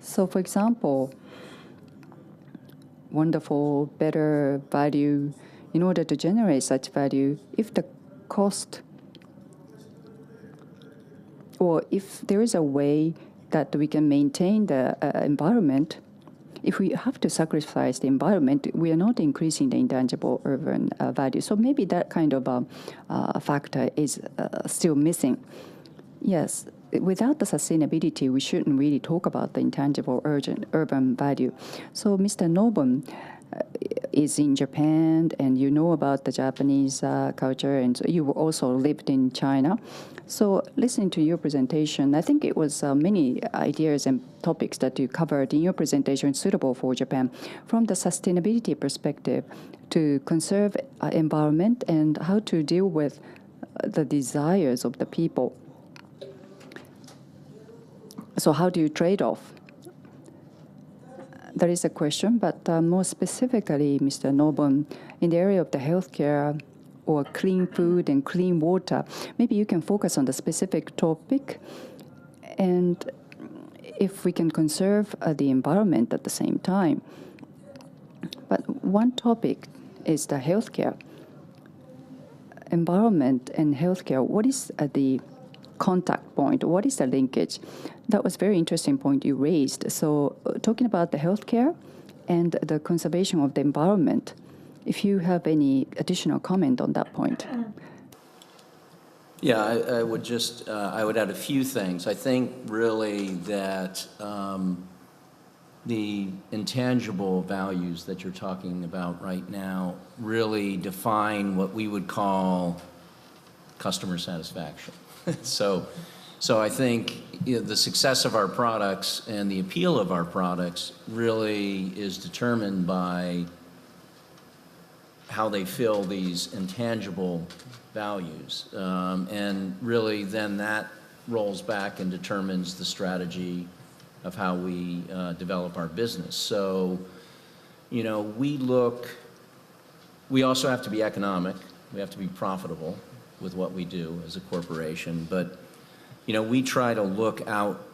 So, for example, wonderful, better value, in order to generate such value, if the cost, or if there is a way that we can maintain the environment, if we have to sacrifice the environment, we are not increasing the intangible urban value. So maybe that kind of factor is still missing. Yes, without the sustainability, we shouldn't really talk about the intangible urban value. So Mr. Norbom is in Japan, and you know about the Japanese culture, and so you also lived in China. So listening to your presentation, I think it was many ideas and topics that you covered in your presentation suitable for Japan. From the sustainability perspective, to conserve environment and how to deal with the desires of the people. So how do you trade off? That is a question, but more specifically, Mr. Norbom, in the area of the healthcare or clean food and clean water, maybe you can focus on the specific topic, and if we can conserve the environment at the same time. But one topic is the healthcare. Environment and healthcare, what is the contact point? What is the linkage? That was a very interesting point you raised. So talking about the healthcare and the conservation of the environment, if you have any additional comment on that point. Yeah, I would just, I would add a few things. I think really that the intangible values that you're talking about right now really define what we would call customer satisfaction. So I think the success of our products and the appeal of our products really is determined by how they fill these intangible values. And really then that rolls back and determines the strategy of how we develop our business. So, you know, we also have to be economic. We have to be profitable with what we do as a corporation. But, you know, we try to look out,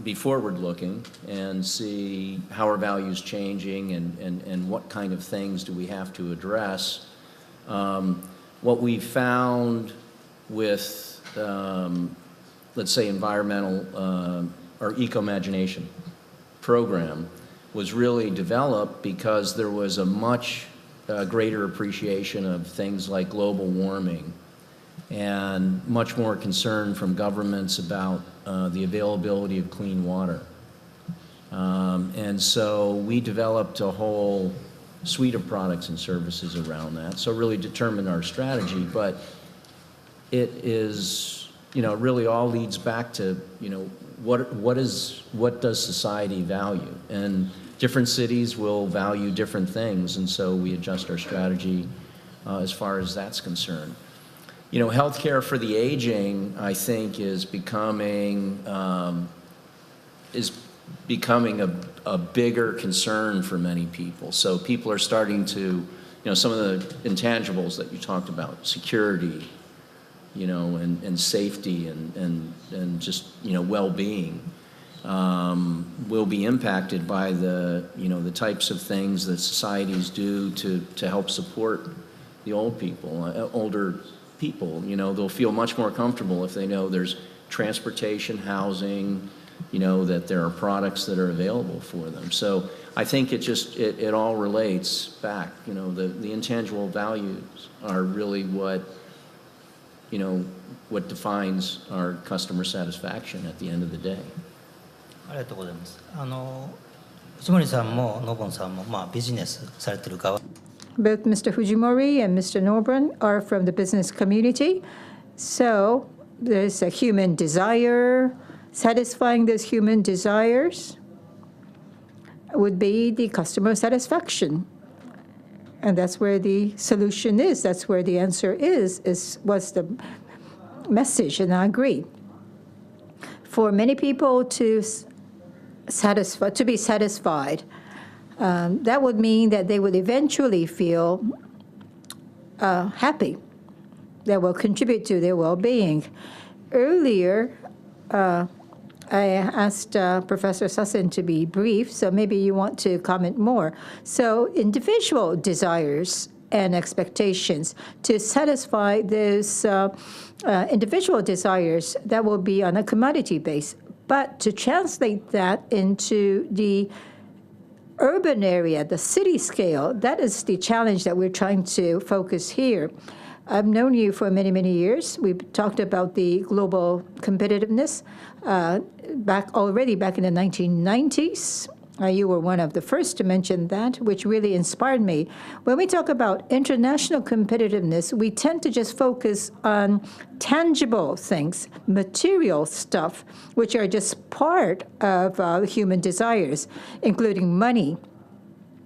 be forward-looking and see how our values changing and what kind of things do we have to address. What we found with, let's say, environmental or eco-imagination program was really developed because there was a much greater appreciation of things like global warming and much more concern from governments about the availability of clean water. And so we developed a whole suite of products and services around that. So really determined our strategy, but it is, you know, really all leads back to, you know, what does society value? And different cities will value different things, and so we adjust our strategy as far as that's concerned. You know, healthcare for the aging, I think, is becoming a bigger concern for many people. So people are starting to, you know, some of the intangibles that you talked about, security, you know, and safety and just, you know, well-being, will be impacted by the, you know, the types of things that societies do to help support the older people. You know, they'll feel much more comfortable if they know there's transportation, housing, you know, that there are products that are available for them. So I think it all relates back. You know, the intangible values are really what, you know, what defines our customer satisfaction at the end of the day. ありがとうございます。藤森さんもノボンさんもビジネスされてる側。Both Mr. Fujimori and Mr. Norbom are from the business community. So there's a human desire. Satisfying those human desires would be the customer satisfaction. And that's where the solution is. That's where the answer was the message, and I agree. For many people to be satisfied, that would mean that they would eventually feel happy. That will contribute to their well-being. earlier, I asked Professor Sassen to be brief, so maybe you want to comment more. So individual desires and expectations, to satisfy those individual desires, that will be on a commodity base. But to translate that into the urban area, the city scale, that is the challenge that we're trying to focus here. I've known you for many, many years. We've talked about the global competitiveness back in the 1990s. You were one of the first to mention that, which really inspired me. When we talk about international competitiveness, we tend to just focus on tangible things, material stuff, which are just part of human desires, including money.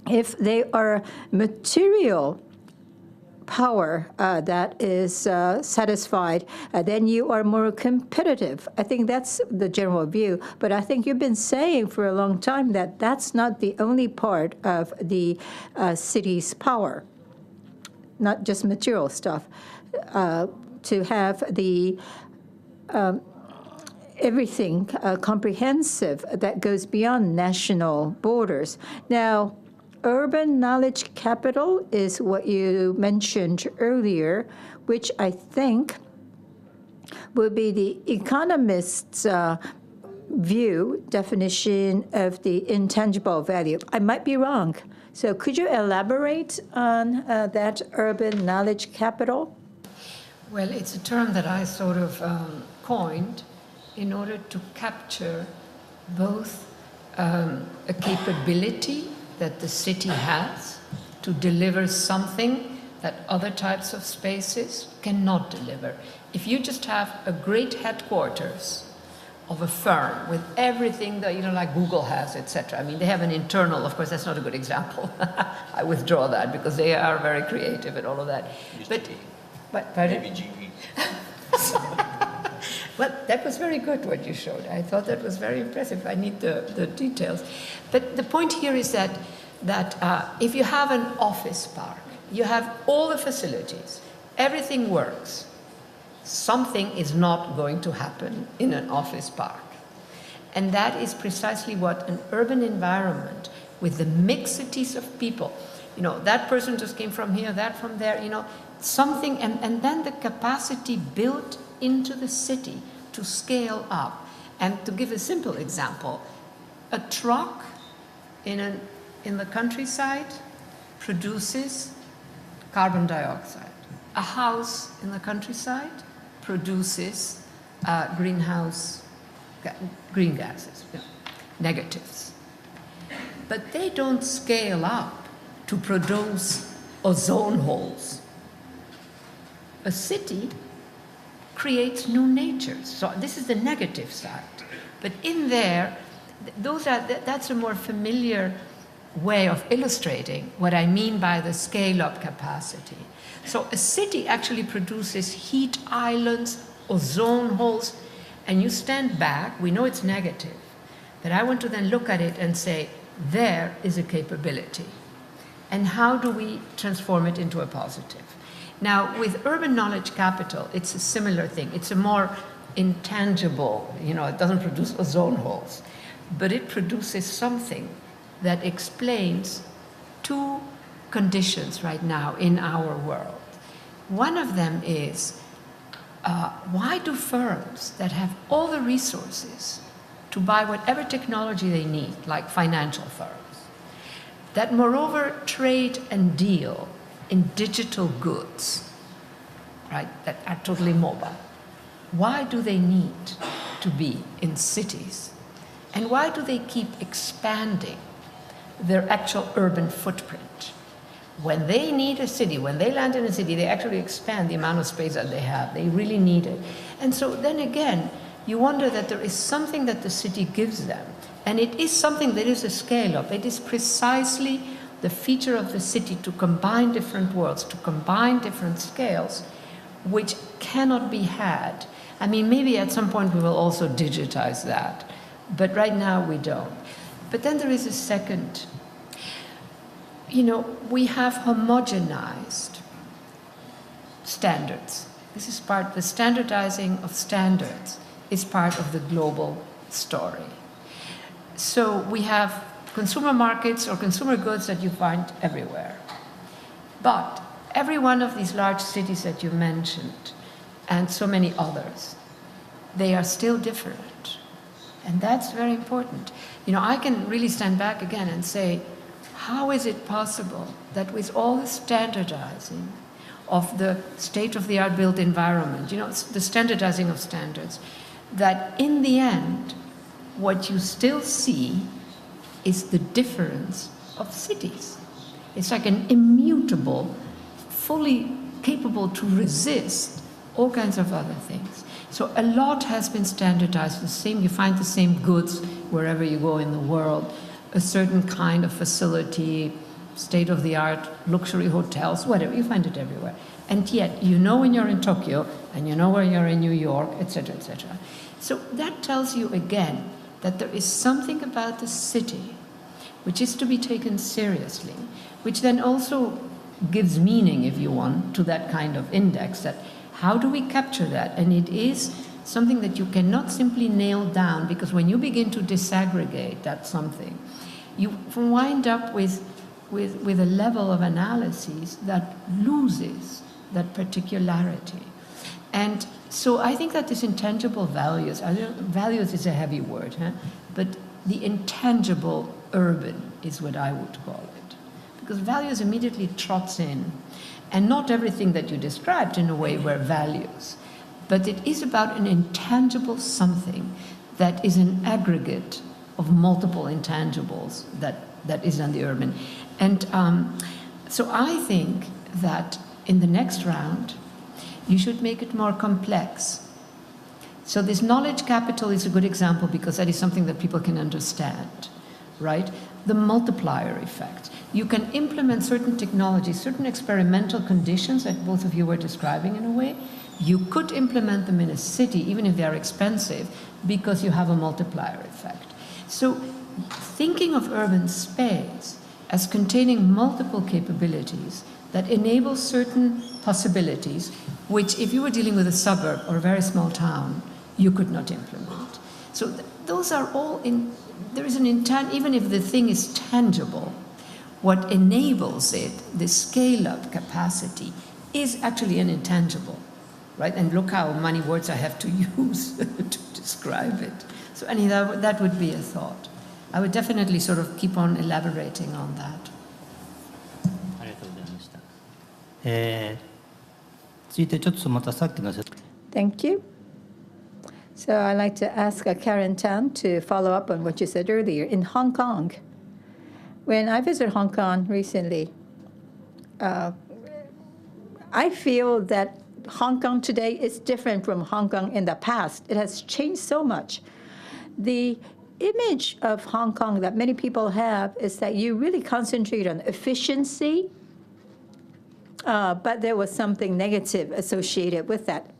If they are material power that is satisfied, then you are more competitive. I think that's the general view. But I think you've been saying for a long time that that's not the only part of the city's power, not just material stuff. To have the everything comprehensive that goes beyond national borders. Now, urban knowledge capital is what you mentioned earlier, which I think would be the economist's definition of the intangible value. I might be wrong. So could you elaborate on that urban knowledge capital? Well, it's a term that I sort of coined in order to capture both a capability that the city has to deliver something that other types of spaces cannot deliver. If you just have a great headquarters of a firm with everything that, like Google has, etc. I mean, they have an internal, of course, that's not a good example. I withdraw that because they are very creative and all of that. But maybe GP. But that was very good what you showed. I thought that was very impressive. I need the details. But the point here is that if you have an office park, you have all the facilities, everything works, something is not going to happen in an office park. And that is precisely what an urban environment with the mixities of people, that person just came from here, that from there, something, and then the capacity built into the city to scale up. And to give a simple example, a truck in the countryside produces carbon dioxide. A house in the countryside produces green gases, negatives. But they don't scale up to produce ozone holes. A city creates new natures. So this is the negative side. But in there, that's a more familiar way of illustrating what I mean by the scale-up capacity. So a city actually produces heat islands, ozone holes, and you stand back, we know it's negative, but I want to then look at it and say, there is a capability. And how do we transform it into a positive? Now, with urban knowledge capital, it's a similar thing. It's a more intangible, it doesn't produce ozone holes, but it produces something that explains two conditions right now in our world. One of them is, why do firms that have all the resources to buy whatever technology they need, like financial firms, that moreover trade and deal in digital goods, right, that are totally mobile, why do they need to be in cities? And why do they keep expanding their actual urban footprint? When they need a city, when they land in a city, they actually expand the amount of space that they have. They really need it. And so then again, you wonder that there is something that the city gives them. And it is something that is a scale-up. It is precisely the feature of the city to combine different worlds, to combine different scales, which cannot be had. I mean, maybe at some point we will also digitize that, but right now we don't. But then there is a second. We have homogenized standards This is part, the standardizing of standards is part of the global story. So we have consumer markets or consumer goods that you find everywhere. But every one of these large cities that you mentioned, and so many others, they are still different. And that's very important. You know, I can really stand back again and say, how is it possible that with all the standardizing of the state-of-the-art built environment, you know, the standardizing of standards, that in the end, what you still see is the difference of cities. It's like an immutable, fully capable to resist all kinds of other things. So a lot has been standardized the same. You find the same goods wherever you go in the world, a certain kind of facility, state-of-the-art luxury hotels, whatever, you find it everywhere. And yet, you know when you're in Tokyo, and you know when you're in New York, etc., etc. So that tells you again that there is something about the city which is to be taken seriously, which then also gives meaning, if you want, to that kind of index, that how do we capture that? And it is something that you cannot simply nail down, because when you begin to disaggregate that something, you wind up with a level of analysis that loses that particularity. And so I think that this intangible values, values is a heavy word, but the intangible urban is what I would call it. Because values immediately trots in. And not everything that you described in a way were values, but it is about an intangible something that is an aggregate of multiple intangibles that is on the urban. And so I think that in the next round, you should make it more complex. So this knowledge capital is a good example because that is something that people can understand, right? The multiplier effect. You can implement certain technologies, certain experimental conditions that both of you were describing in a way. You could implement them in a city, even if they're expensive, because you have a multiplier effect. So thinking of urban space as containing multiple capabilities that enable certain possibilities, which if you were dealing with a suburb or a very small town, you could not implement. So those are all in, there is an intent, even if the thing is tangible, what enables it, the scale-up capacity, is actually an intangible, right? And look how many words I have to use to describe it. So anyway, that would be a thought. I would definitely sort of keep on elaborating on that. ありがとうございました。続いてちょっとまたさっきの説 Thank you. So I'd like to ask Karen Tang to follow up on what you said earlier. In Hong Kong, when I visited Hong Kong recently, I feel that Hong Kong today is different from Hong Kong in the past. It has changed so much. The image of Hong Kong that many people have is that you really concentrate on efficiency, but there was something negative associated with that.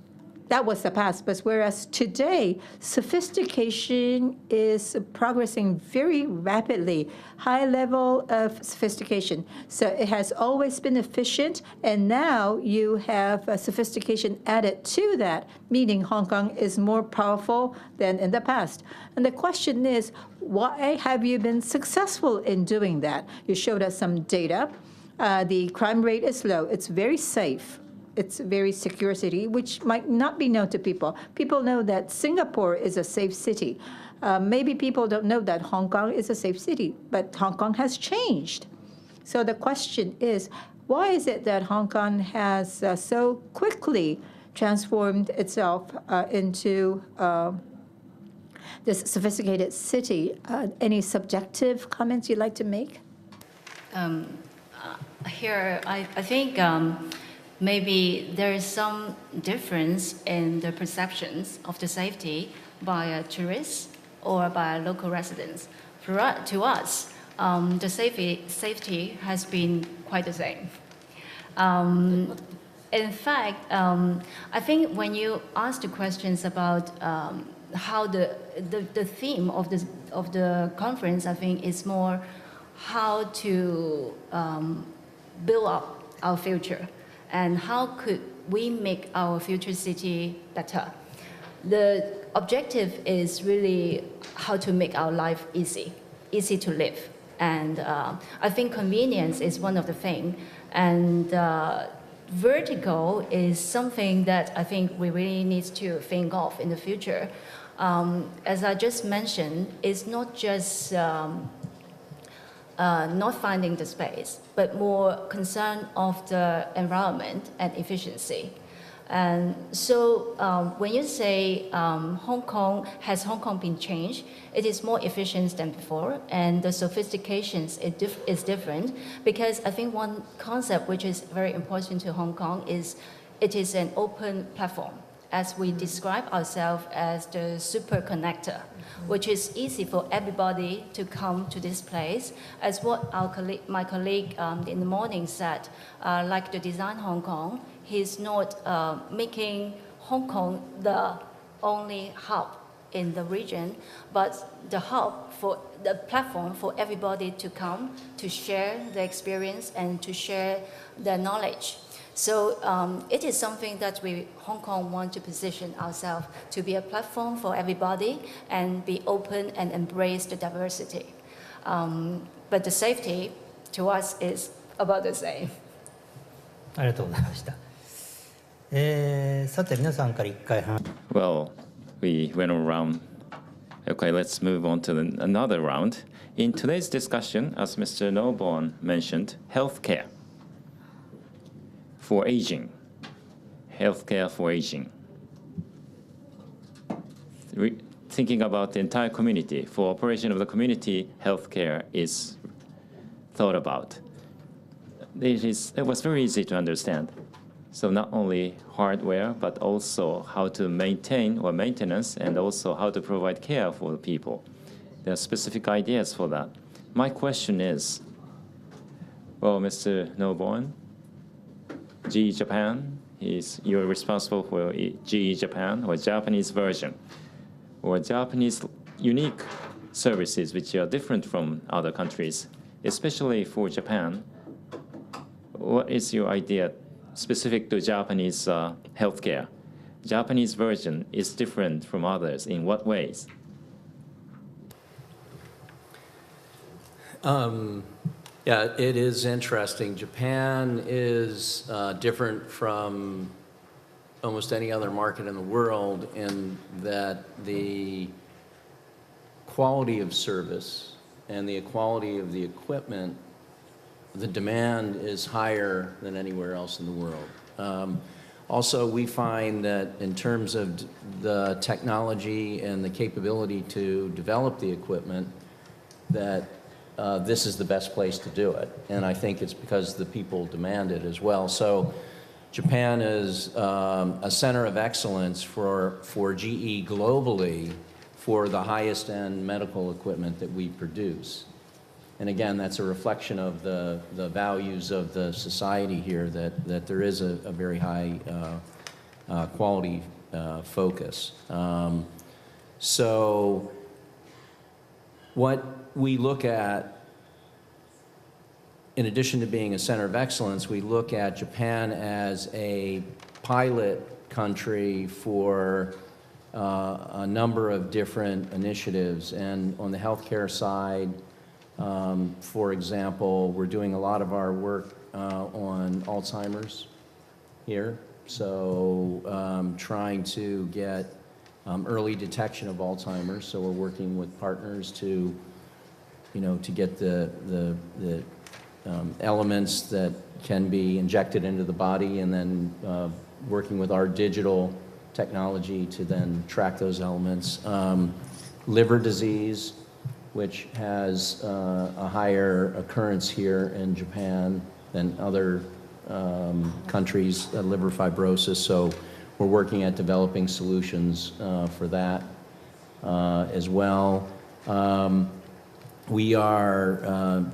That was the past. But whereas today, sophistication is progressing very rapidly, high level of sophistication. So it has always been efficient, and now you have sophistication added to that, meaning Hong Kong is more powerful than in the past. And the question is, why have you been successful in doing that? You showed us some data. The crime rate is low. It's very safe. It's a very secure city, which might not be known to people. People know that Singapore is a safe city. Maybe people don't know that Hong Kong is a safe city, but Hong Kong has changed. So the question is, why is it that Hong Kong has so quickly transformed itself into this sophisticated city? Any subjective comments you'd like to make? Here, I think maybe there is some difference in the perceptions of the safety by a tourist or by local residents. To us, the safety has been quite the same. In fact, I think when you ask the questions about how the theme of the conference, I think is more how to build up our future. And how could we make our future city better. The objective is really how to make our life easy to live. And I think convenience is one of the things. And vertical is something that I think we really need to think of in the future. As I just mentioned, it's not just not finding the space, but more concern of the environment and efficiency. And so when you say Hong Kong been changed, it is more efficient than before, and the sophistication is different, because I think one concept which is very important to Hong Kong is it is an open platform. As we describe ourselves as the super connector, which is easy for everybody to come to this place. As what my colleague in the morning said, like the Design Hong Kong, he's not making Hong Kong the only hub in the region, but the hub for the platform for everybody to come to share the experience and to share their knowledge. So it is something that we, Hong Kong, want to position ourselves to be a platform for everybody and be open and embrace the diversity. But the safety, to us, is about the same. ありがとうございました。さて皆さんから一回話。Well, we went around. Okay, let's move on to another round. In today's discussion, as Mr. Norbom mentioned, healthcare for aging. Healthcare for aging. Thinking about the entire community, for operation of the community, healthcare is thought about. It was very easy to understand. So not only hardware, but also how to maintain or maintenance, and also how to provide care for the people. There are specific ideas for that. My question is, well, Mr. Norbom, GE Japan, you're responsible for GE Japan, or Japanese version, or Japanese unique services which are different from other countries, especially for Japan. What is your idea specific to Japanese healthcare? Japanese version is different from others. In what ways? Yeah, it is interesting. Japan is different from almost any other market in the world in that the quality of service and the quality of the equipment, the demand is higher than anywhere else in the world. Also, we find that in terms of the technology and the capability to develop the equipment, that this is the best place to do it. And I think it's because the people demand it as well. So Japan is a center of excellence for GE globally for the highest end medical equipment that we produce. And again, that's a reflection of the values of the society here, that there is a very high quality focus. So what we look at, in addition to being a center of excellence, we look at Japan as a pilot country for a number of different initiatives. And on the healthcare side, for example, we're doing a lot of our work on Alzheimer's here. So trying to get early detection of Alzheimer's. So we're working with partners to, to get the elements that can be injected into the body, and then working with our digital technology to then track those elements. Liver disease, which has a higher occurrence here in Japan than other countries, liver fibrosis. So we're working at developing solutions for that as well. We are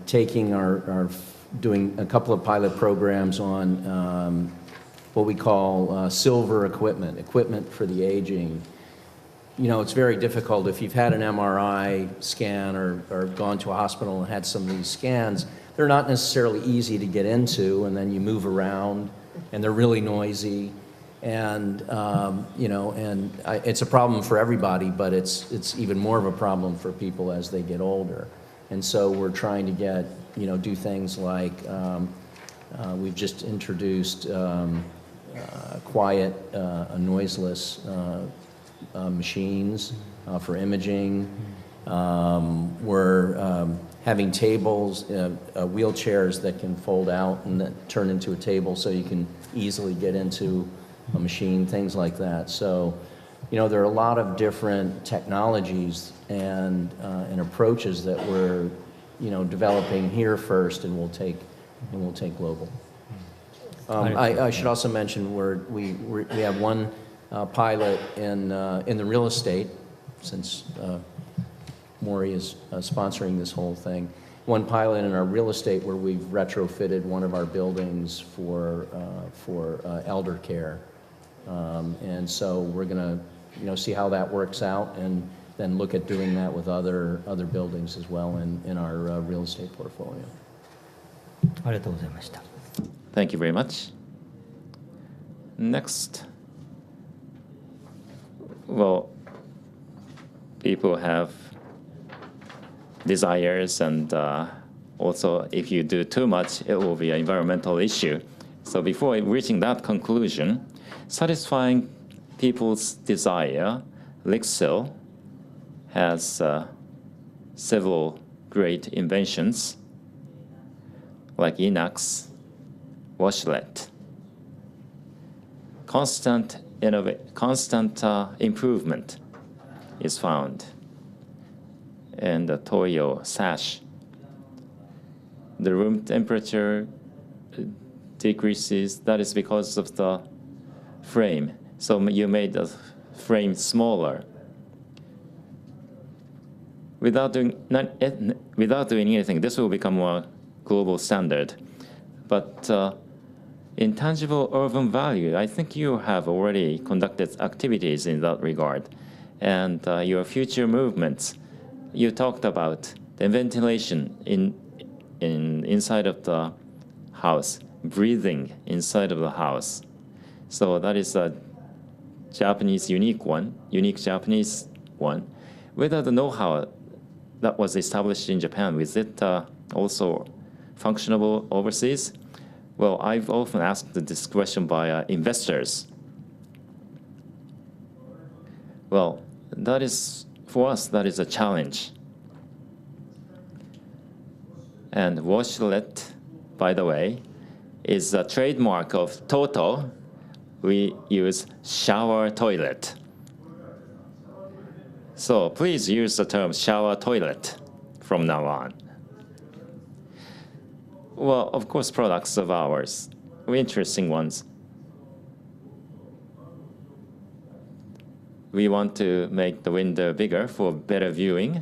doing a couple of pilot programs on what we call silver equipment for the aging. It's very difficult if you've had an MRI scan or gone to a hospital and had some of these scans. They're not necessarily easy to get into, and then you move around. and they're really noisy. And, it's a problem for everybody, but it's even more of a problem for people as they get older. And so we're trying to do things like, we've just introduced quiet, noiseless machines for imaging. We're having tables, wheelchairs that can fold out and then turn into a table so you can easily get into a machine, things like that. So, there are a lot of different technologies and approaches that we're, developing here first, and we'll take global. I should also mention we have one pilot in the real estate, since Mori is sponsoring this whole thing. One pilot in our real estate where we've retrofitted one of our buildings for elder care, and so we're going to see how that works out, and then look at doing that with other buildings as well in our real estate portfolio. ありがとうございました。 Thank you very much. Next. Well, people have desires, and also if you do too much, it will be an environmental issue. So before reaching that conclusion, satisfying people's desire, LIXIL has several great inventions like Inox, washlet. Constant improvement is found. And the Toyo sash. The room temperature decreases. That is because of the frame. So you made the frame smaller. Without doing anything, this will become a global standard. But intangible urban value, I think you have already conducted activities in that regard. And your future movements, you talked about the ventilation inside of the house, breathing inside of the house. So that is a Japanese unique Japanese one. Whether the know-how that was established in Japan, is it also functionable overseas? Well, I've often asked this question by investors. Well, that is, for us, that is a challenge. And washlet, by the way, is a trademark of Toto. We use shower toilet. So please use the term shower toilet from now on. Well, of course, products of ours, interesting ones. We want to make the window bigger for better viewing.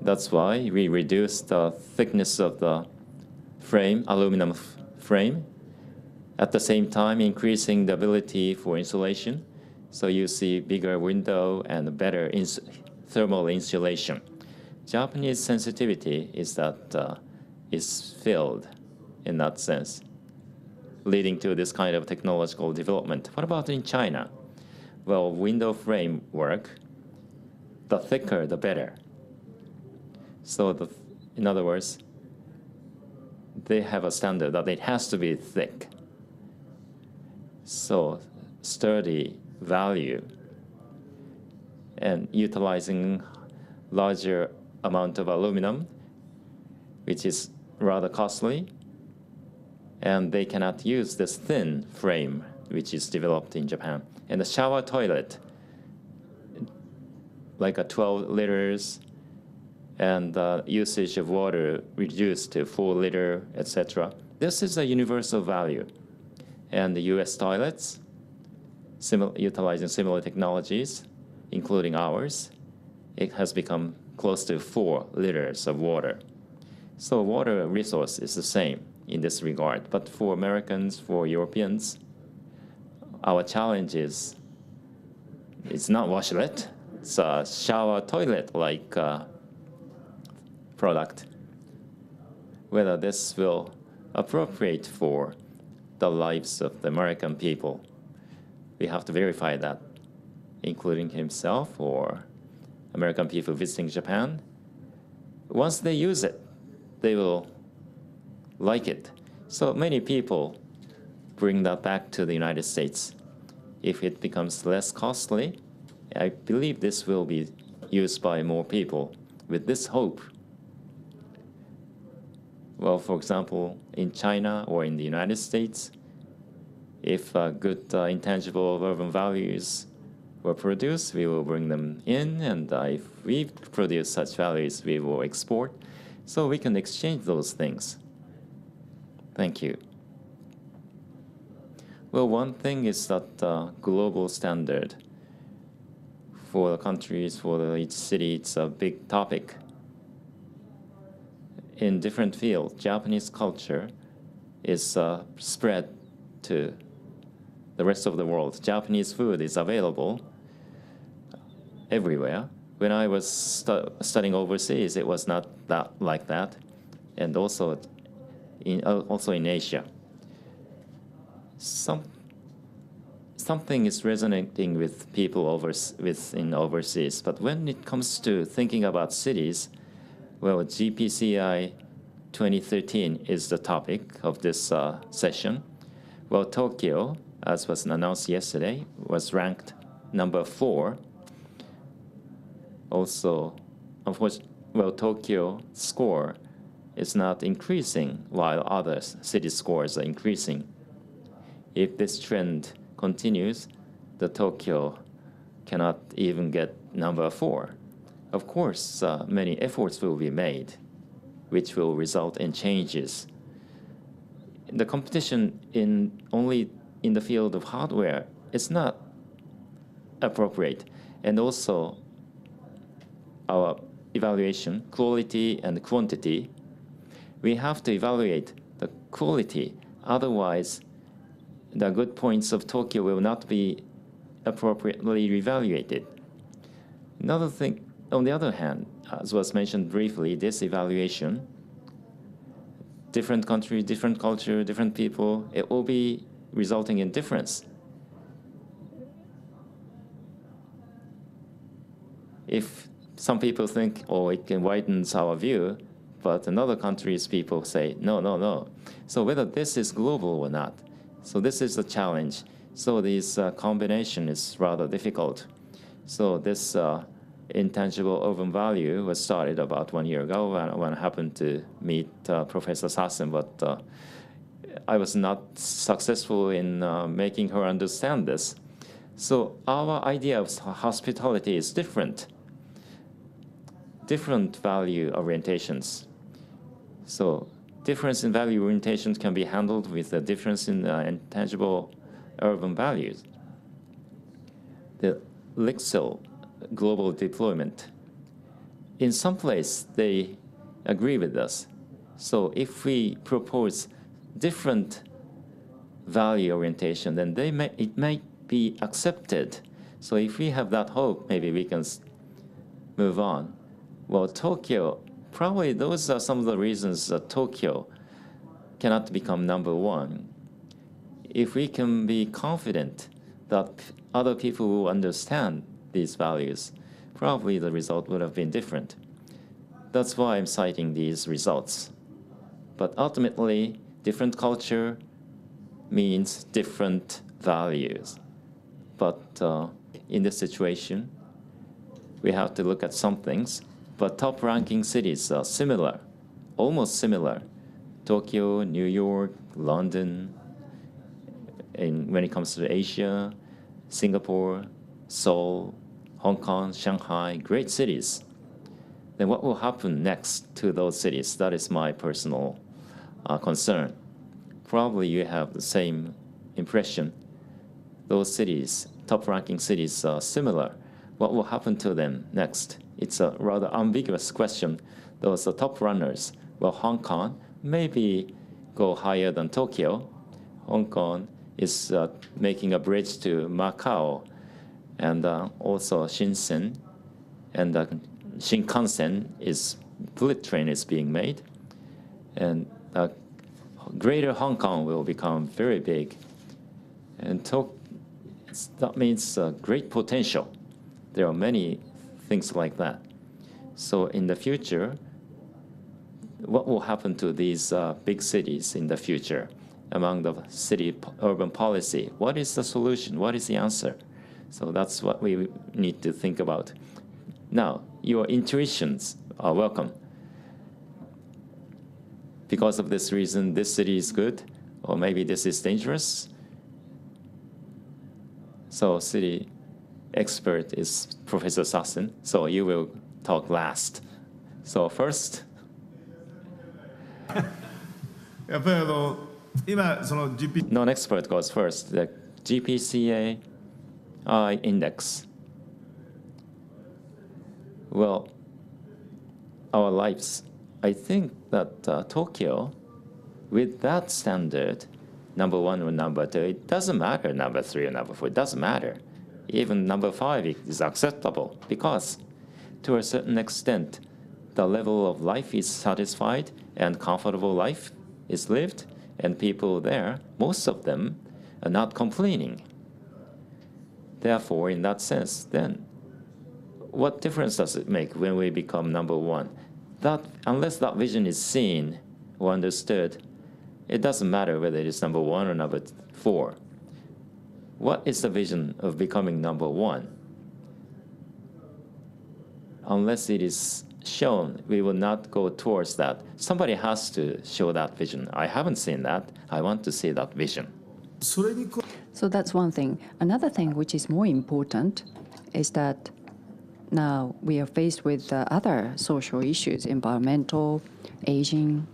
That's why we reduce the thickness of the frame, aluminum frame, at the same time increasing the ability for insulation. So you see bigger window and better thermal insulation. Japanese sensitivity is that is filled in that sense, leading to this kind of technological development. What about in China? Well, window framework, the thicker, the better. So in other words, they have a standard that it has to be thick. So sturdy value and utilizing larger amount of aluminum, which is rather costly, and they cannot use this thin frame which is developed in Japan. And the shower toilet, like a 12 liters, and the usage of water reduced to 4 liter, etc. This is a universal value. And the US toilets, utilizing similar technologies, including ours, it has become close to 4 liters of water. So water resource is the same in this regard. But for Americans, for Europeans, our challenge is, it's not washlet, it's a shower toilet-like product. Whether this will appropriate for the lives of the American people. We have to verify that, including himself or American people visiting Japan. Once they use it, they will like it. So many people bring that back to the United States. If it becomes less costly, I believe this will be used by more people with this hope. Well, for example, in China or in the United States, if good intangible urban values were produced, we will bring them in, and if we produce such values, we will export. So we can exchange those things. Thank you. Well, one thing is that global standard for the countries, for each city, it's a big topic. In different fields, Japanese culture is spread to the rest of the world. Japanese food is available everywhere. When I was studying overseas, it was not that like that, and also in Asia. Something is resonating with people in overseas, but when it comes to thinking about cities, well, GPCI 2013 is the topic of this session. Well, Tokyo, as was announced yesterday, was ranked number 4. Also, unfortunately, well, Tokyo score is not increasing while other city scores are increasing. If this trend continues, the Tokyo cannot even get number 4. Of course, many efforts will be made, which will result in changes. The competition only in the field of hardware is not appropriate, and also our evaluation, quality and quantity, we have to evaluate the quality. Otherwise, the good points of Tokyo will not be appropriately evaluated. Another thing, on the other hand, as was mentioned briefly, this evaluation, different country, different culture, different people, it will be resulting in difference. If some people think, oh, it can widen our view, but in other countries, people say, no, no, no. So whether this is global or not, so this is the challenge. So this combination is rather difficult. So this intangible urban value was started about 1 year ago when I happened to meet Professor Sassen, but I was not successful in making her understand this. So our idea of hospitality is different value orientations. So difference in value orientations can be handled with a difference in intangible urban values. The LIXIL global deployment, in some place they agree with us. So if we propose different value orientation, then it may be accepted. So if we have that hope, maybe we can move on. Well, Tokyo, probably those are some of the reasons that Tokyo cannot become number 1. If we can be confident that other people will understand these values, probably the result would have been different. That's why I'm citing these results. But ultimately, different culture means different values. But in this situation, we have to look at some things. But top-ranking cities are similar, almost similar. Tokyo, New York, London. And when it comes to Asia, Singapore, Seoul, Hong Kong, Shanghai, great cities. Then what will happen next to those cities? That is my personal concern. Probably you have the same impression. Those cities, top-ranking cities, are similar. What will happen to them next? It's a rather ambiguous question. Those are top runners. Well, Hong Kong maybe go higher than Tokyo. Hong Kong is making a bridge to Macau, and also Shenzhen, and Shinkansen bullet train is being made, and Greater Hong Kong will become very big. And that means great potential. There are many things like that. So in the future, what will happen to these big cities in the future among the city urban policy? What is the solution? What is the answer? So that's what we need to think about. Now, your intuitions are welcome. Because of this reason, this city is good, or maybe this is dangerous. So city expert is Professor Sassen, so you will talk last. So first. やっぱり今その Non-expert goes first. The GPCI index. Well, our lives. I think that Tokyo, with that standard, number 1 or number 2, it doesn't matter number 3 or number 4. It doesn't matter. Even number 5 is acceptable because, to a certain extent, the level of life is satisfied and comfortable life is lived, and people there, most of them, are not complaining. Therefore, in that sense, then, what difference does it make when we become number 1? That, unless that vision is seen or understood, it doesn't matter whether it is number 1 or number 4. What is the vision of becoming number 1? Unless it is shown, we will not go towards that. Somebody has to show that vision. I haven't seen that. I want to see that vision. So that's one thing. Another thing which is more important is that now we are faced with other social issues, environmental, aging,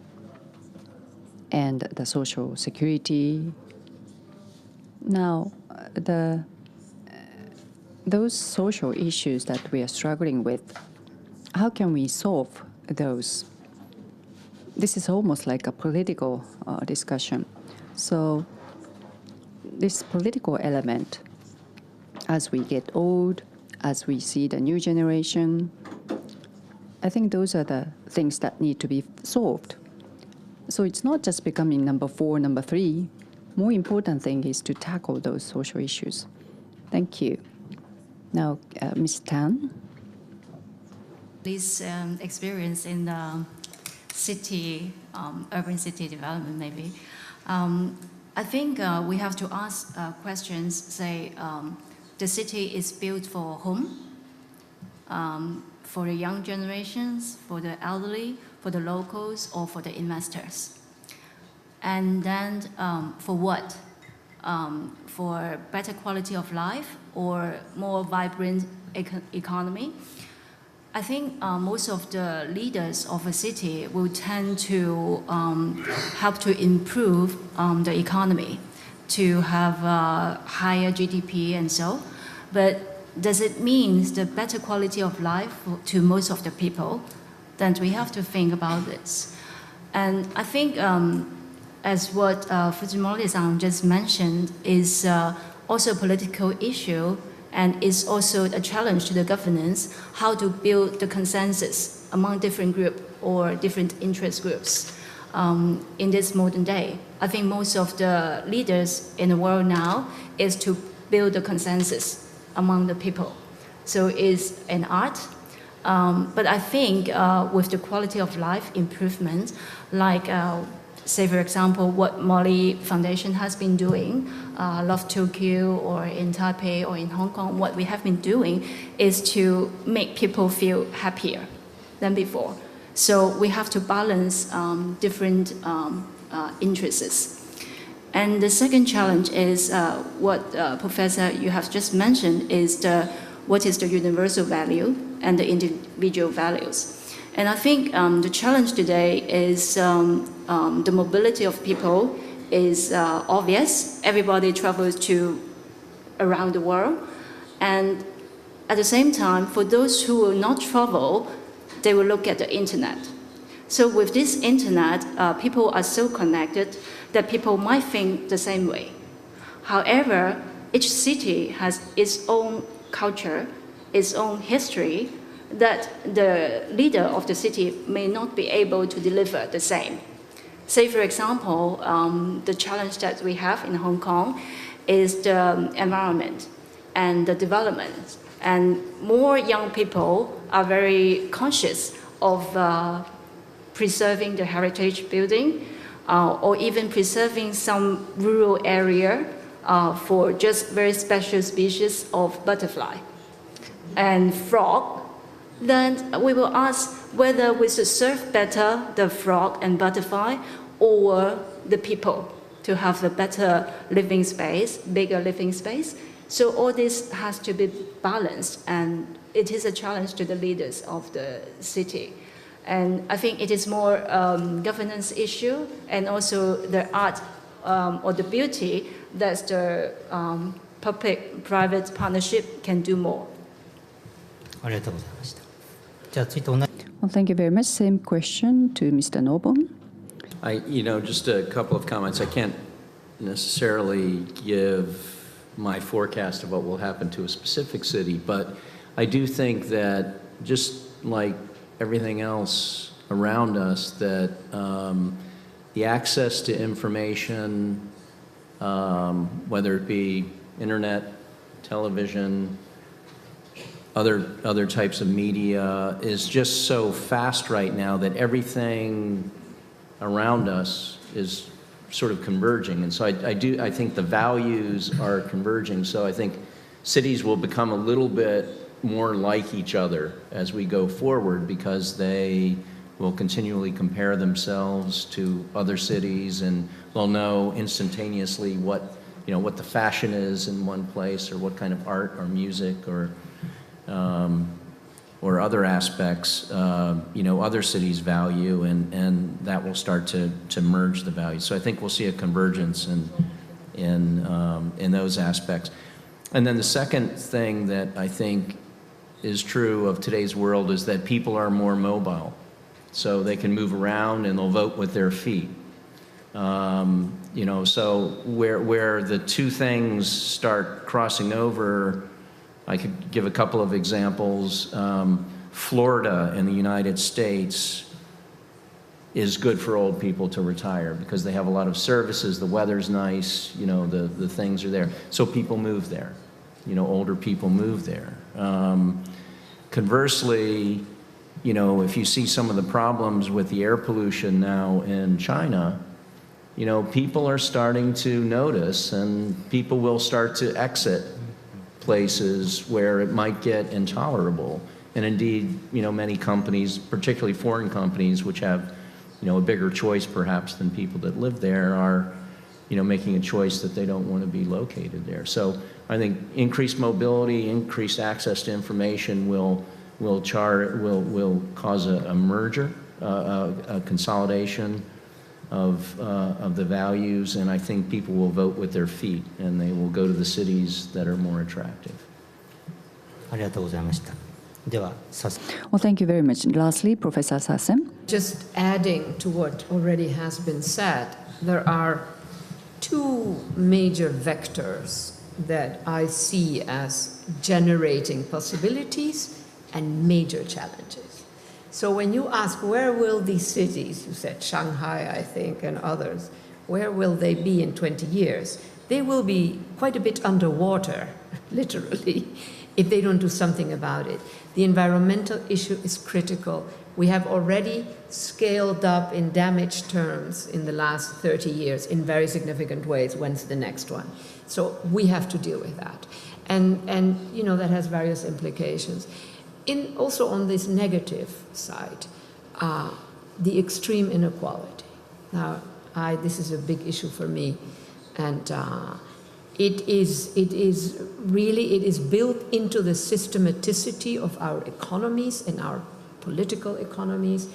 and the social security. Now, those social issues that we are struggling with, how can we solve those? This is almost like a political discussion. So this political element, as we get old, as we see the new generation, I think those are the things that need to be solved. So it's not just becoming number 4, number 3. More important thing is to tackle those social issues. Thank you. Now, Ms. Tang. This experience in the city, urban city development maybe, I think we have to ask questions, say, the city is built for whom? For the young generations, for the elderly, for the locals, or for the investors? And then for what? For better quality of life or more vibrant economy? I think most of the leaders of a city will tend to help to improve the economy, to have a higher GDP and so. But does it mean the better quality of life to most of the people? Then we have to think about this. And I think as what Fujimori-san just mentioned is also a political issue, and is also a challenge to the governance, how to build the consensus among different groups or different interest groups in this modern day. I think most of the leaders in the world now is to build a consensus among the people. So it's an art, but I think with the quality of life improvement, like say for example, what Mori Foundation has been doing, Love Tokyo or in Taipei or in Hong Kong, what we have been doing is to make people feel happier than before. So we have to balance different interests. And the second challenge is what Professor, you have just mentioned, is what is the universal value and the individual values. And I think the challenge today is the mobility of people is obvious. Everybody travels around the world. And at the same time, for those who will not travel, they will look at the internet. So with this internet, people are so connected that people might think the same way. However, each city has its own culture, its own history, that the leader of the city may not be able to deliver the same. Say, for example, the challenge that we have in Hong Kong is the environment and the development. And more young people are very conscious of preserving the heritage building or even preserving some rural area for just very special species of butterfly and frog. Then we will ask whether we should serve better the frog and butterfly or the people to have a better living space, bigger living space. So all this has to be balanced, and it is a challenge to the leaders of the city. And I think it is more governance issue and also the art or the beauty that the public-private partnership can do more. ありがとうございました。じゃあ次と同じ。Well, thank you very much. Same question to Mr. Norbom. Just a couple of comments. I can't necessarily give my forecast of what will happen to a specific city, but I do think that just like everything else around us, that the access to information, whether it be internet, television, other types of media, is just so fast right now that everything around us is sort of converging. And so I think the values are converging. So I think cities will become a little bit more like each other as we go forward, because they will continually compare themselves to other cities, and they'll know instantaneously what the fashion is in one place, or what kind of art or music or other aspects, other cities value, and that will start to merge the values. So I think we'll see a convergence in those aspects. And then the second thing that I think is true of today's world is that people are more mobile. So they can move around and they'll vote with their feet. So where the two things start crossing over, I could give a couple of examples. Florida in the United States is good for old people to retire because they have a lot of services, the weather's nice, the things are there. So people move there, older people move there. Conversely, if you see some of the problems with the air pollution now in China, people are starting to notice, and people will start to exit places where it might get intolerable. And indeed, many companies, particularly foreign companies, which have, a bigger choice perhaps than people that live there, are, making a choice that they don't want to be located there. So I think increased mobility, increased access to information will cause a merger, a consolidation of the values, and I think people will vote with their feet, and they will go to the cities that are more attractive. ありがとうございました。では、Well, thank you very much. Lastly, Professor Sassen. Just adding to what already has been said, there are two major vectors that I see as generating possibilities and major challenges. So when you ask, where will these cities, you said Shanghai, I think, and others, where will they be in 20 years? They will be quite a bit underwater, literally, if they don't do something about it. The environmental issue is critical. We have already scaled up in damage terms in the last 30 years in very significant ways. When's the next one? So we have to deal with that. And that has various implications. Also on this negative side, the extreme inequality. Now, this is a big issue for me, and it is built into the systematicity of our economies and our political economies.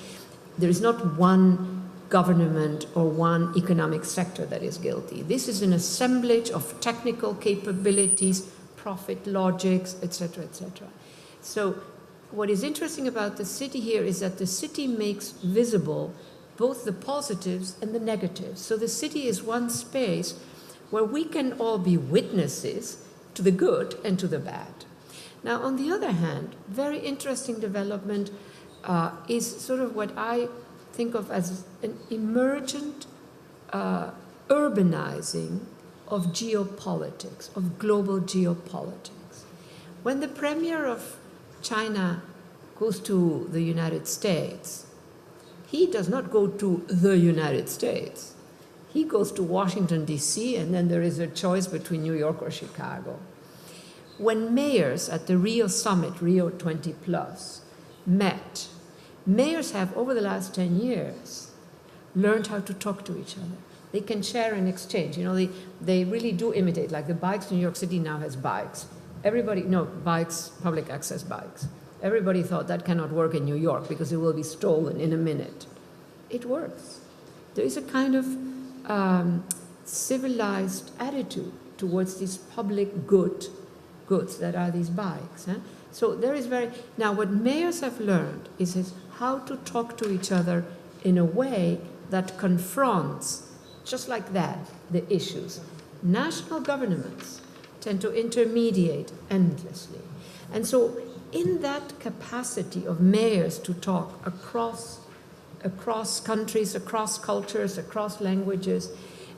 There is not one government or one economic sector that is guilty. This is an assemblage of technical capabilities, profit logics, etc., etc. So what is interesting about the city here is that the city makes visible both the positives and the negatives. So the city is one space where we can all be witnesses to the good and to the bad. Now, on the other hand, very interesting development is sort of what I think of as an emergent urbanizing of geopolitics, of global geopolitics. When the premier of China goes to the United States, he does not go to the United States. He goes to Washington, D.C., and then there is a choice between New York or Chicago. When mayors at the Rio summit, Rio 20 plus, met, mayors have, over the last 10 years, learned how to talk to each other. They can share and exchange. You know, they really do imitate. Like the bikes, New York City now has bikes. Everybody, no, bikes, public access bikes. Everybody thought that cannot work in New York because it will be stolen in a minute. It works. There is a kind of civilized attitude towards these public goods that are these bikes. So there is now what mayors have learned is how to talk to each other in a way that confronts, just like that, the issues. National governments tend to intermediate endlessly. And so in that capacity of mayors to talk across countries, across cultures, across languages,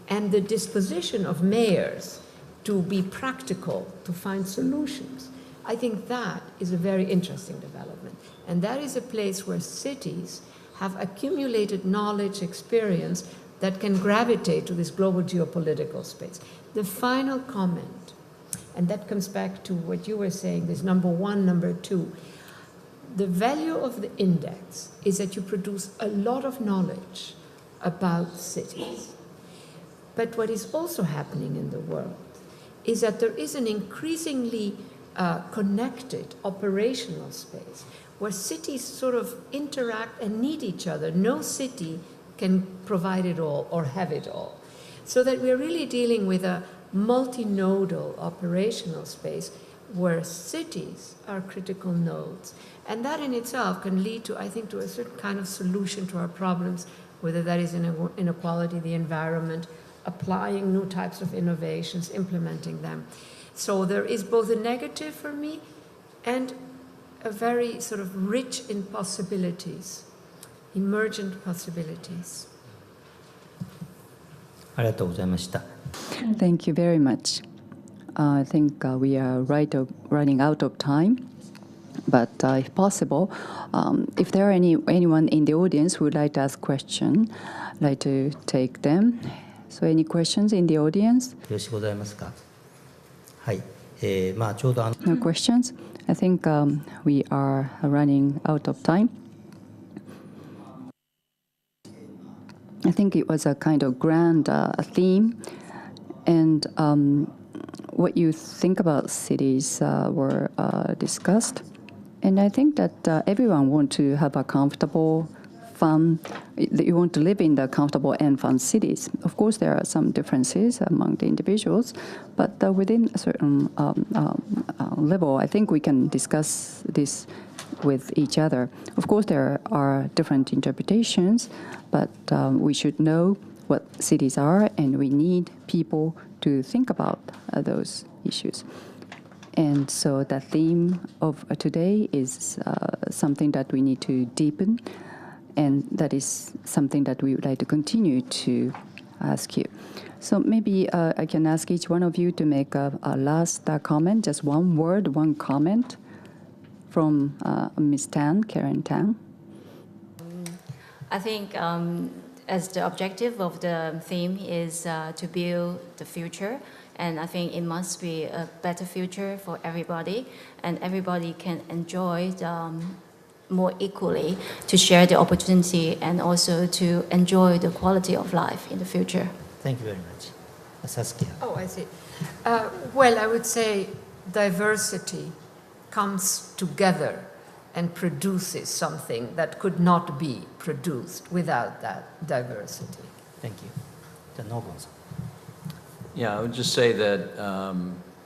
and the disposition of mayors to be practical, to find solutions, I think that is a very interesting development. And that is a place where cities have accumulated knowledge, experience that can gravitate to this global geopolitical space. The final comment, and that comes back to what you were saying, this number one, number two. The value of the index is that you produce a lot of knowledge about cities. But what is also happening in the world is that there is an increasingly connected operational space where cities sort of interact and need each other. No city can provide it all or have it all. So that we're really dealing with a multinodal operational space where cities are critical nodes. And that in itself can lead to, I think, to a certain kind of solution to our problems, whether that is inequality, the environment, applying new types of innovations, implementing them. So there is both a negative for me and a very sort of rich in possibilities, emergent possibilities. ありがとうございました。 Thank you very much. I think we are running out of time. But if possible, if there are anyone in the audience who would like to ask a question, I'd like to take them. So any questions in the audience? よろしくございますか。はい。まあちょうどNo questions? I think we are running out of time. I think it was a kind of grand theme, and what you think about cities were discussed. And I think that everyone wants to have a comfortable, fun, you want to live in the comfortable and fun cities. Of course, there are some differences among the individuals, but within a certain level, I think we can discuss this with each other. Of course, there are different interpretations, but we should know what cities are, and we need people to think about those issues. And so the theme of today is something that we need to deepen, and that is something that we would like to continue to ask you. So maybe I can ask each one of you to make a last comment, just one word, one comment from Ms. Tang, Karen Tang. I think as the objective of the theme is to build the future, and I think it must be a better future for everybody, and everybody can enjoy more equally, to share the opportunity and also to enjoy the quality of life in the future. Thank you very much. Saskia. Oh, I see. Well, I would say diversity comes together and produces something that could not be produced without that diversity. Thank you. The Norbom. Yeah, I would just say that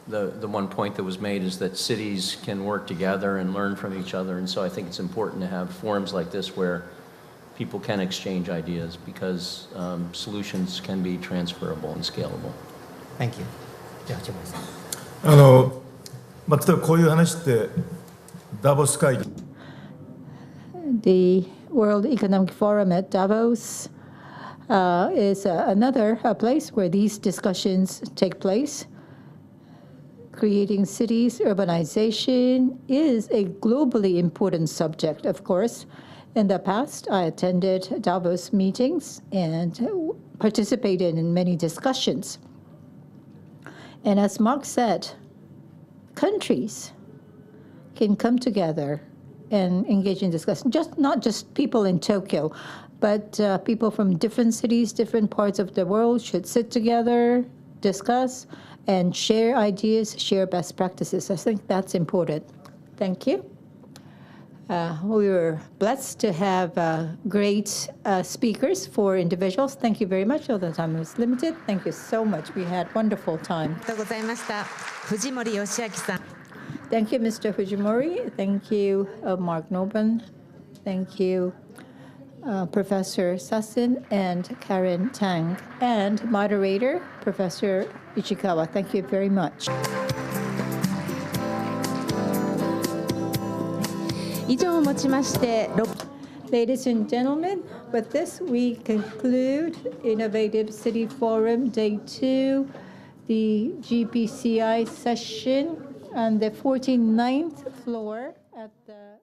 the one point that was made is that cities can work together and learn from each other, and so I think it's important to have forums like this where people can exchange ideas, because solutions can be transferable and scalable. Thank you. じゃあ、八村さん。例えばこういう話ってダボス会議。World Economic Forum at Davos is another place where these discussions take place. Creating cities, urbanization is a globally important subject, of course. In the past, I attended Davos meetings and participated in many discussions. And as Mark said, countries can come together and engage in discussion. Not just people in Tokyo, but people from different cities, different parts of the world should sit together, discuss, and share ideas, share best practices. I think that's important. Thank you. We were blessed to have great speakers for individuals. Thank you very much. Although the time was limited, thank you so much. We had wonderful time. ありがとうございました。藤森義明さん。 Thank you, Mr. Fujimori. Thank you, Mark Norbom. Thank you, Professor Sassen and Karen Tang. And moderator, Professor Ichikawa. Thank you very much. 以上をもちまして、 Ladies and gentlemen, with this, we conclude Innovative City Forum Day 2, the GPCI session on the 49th floor at the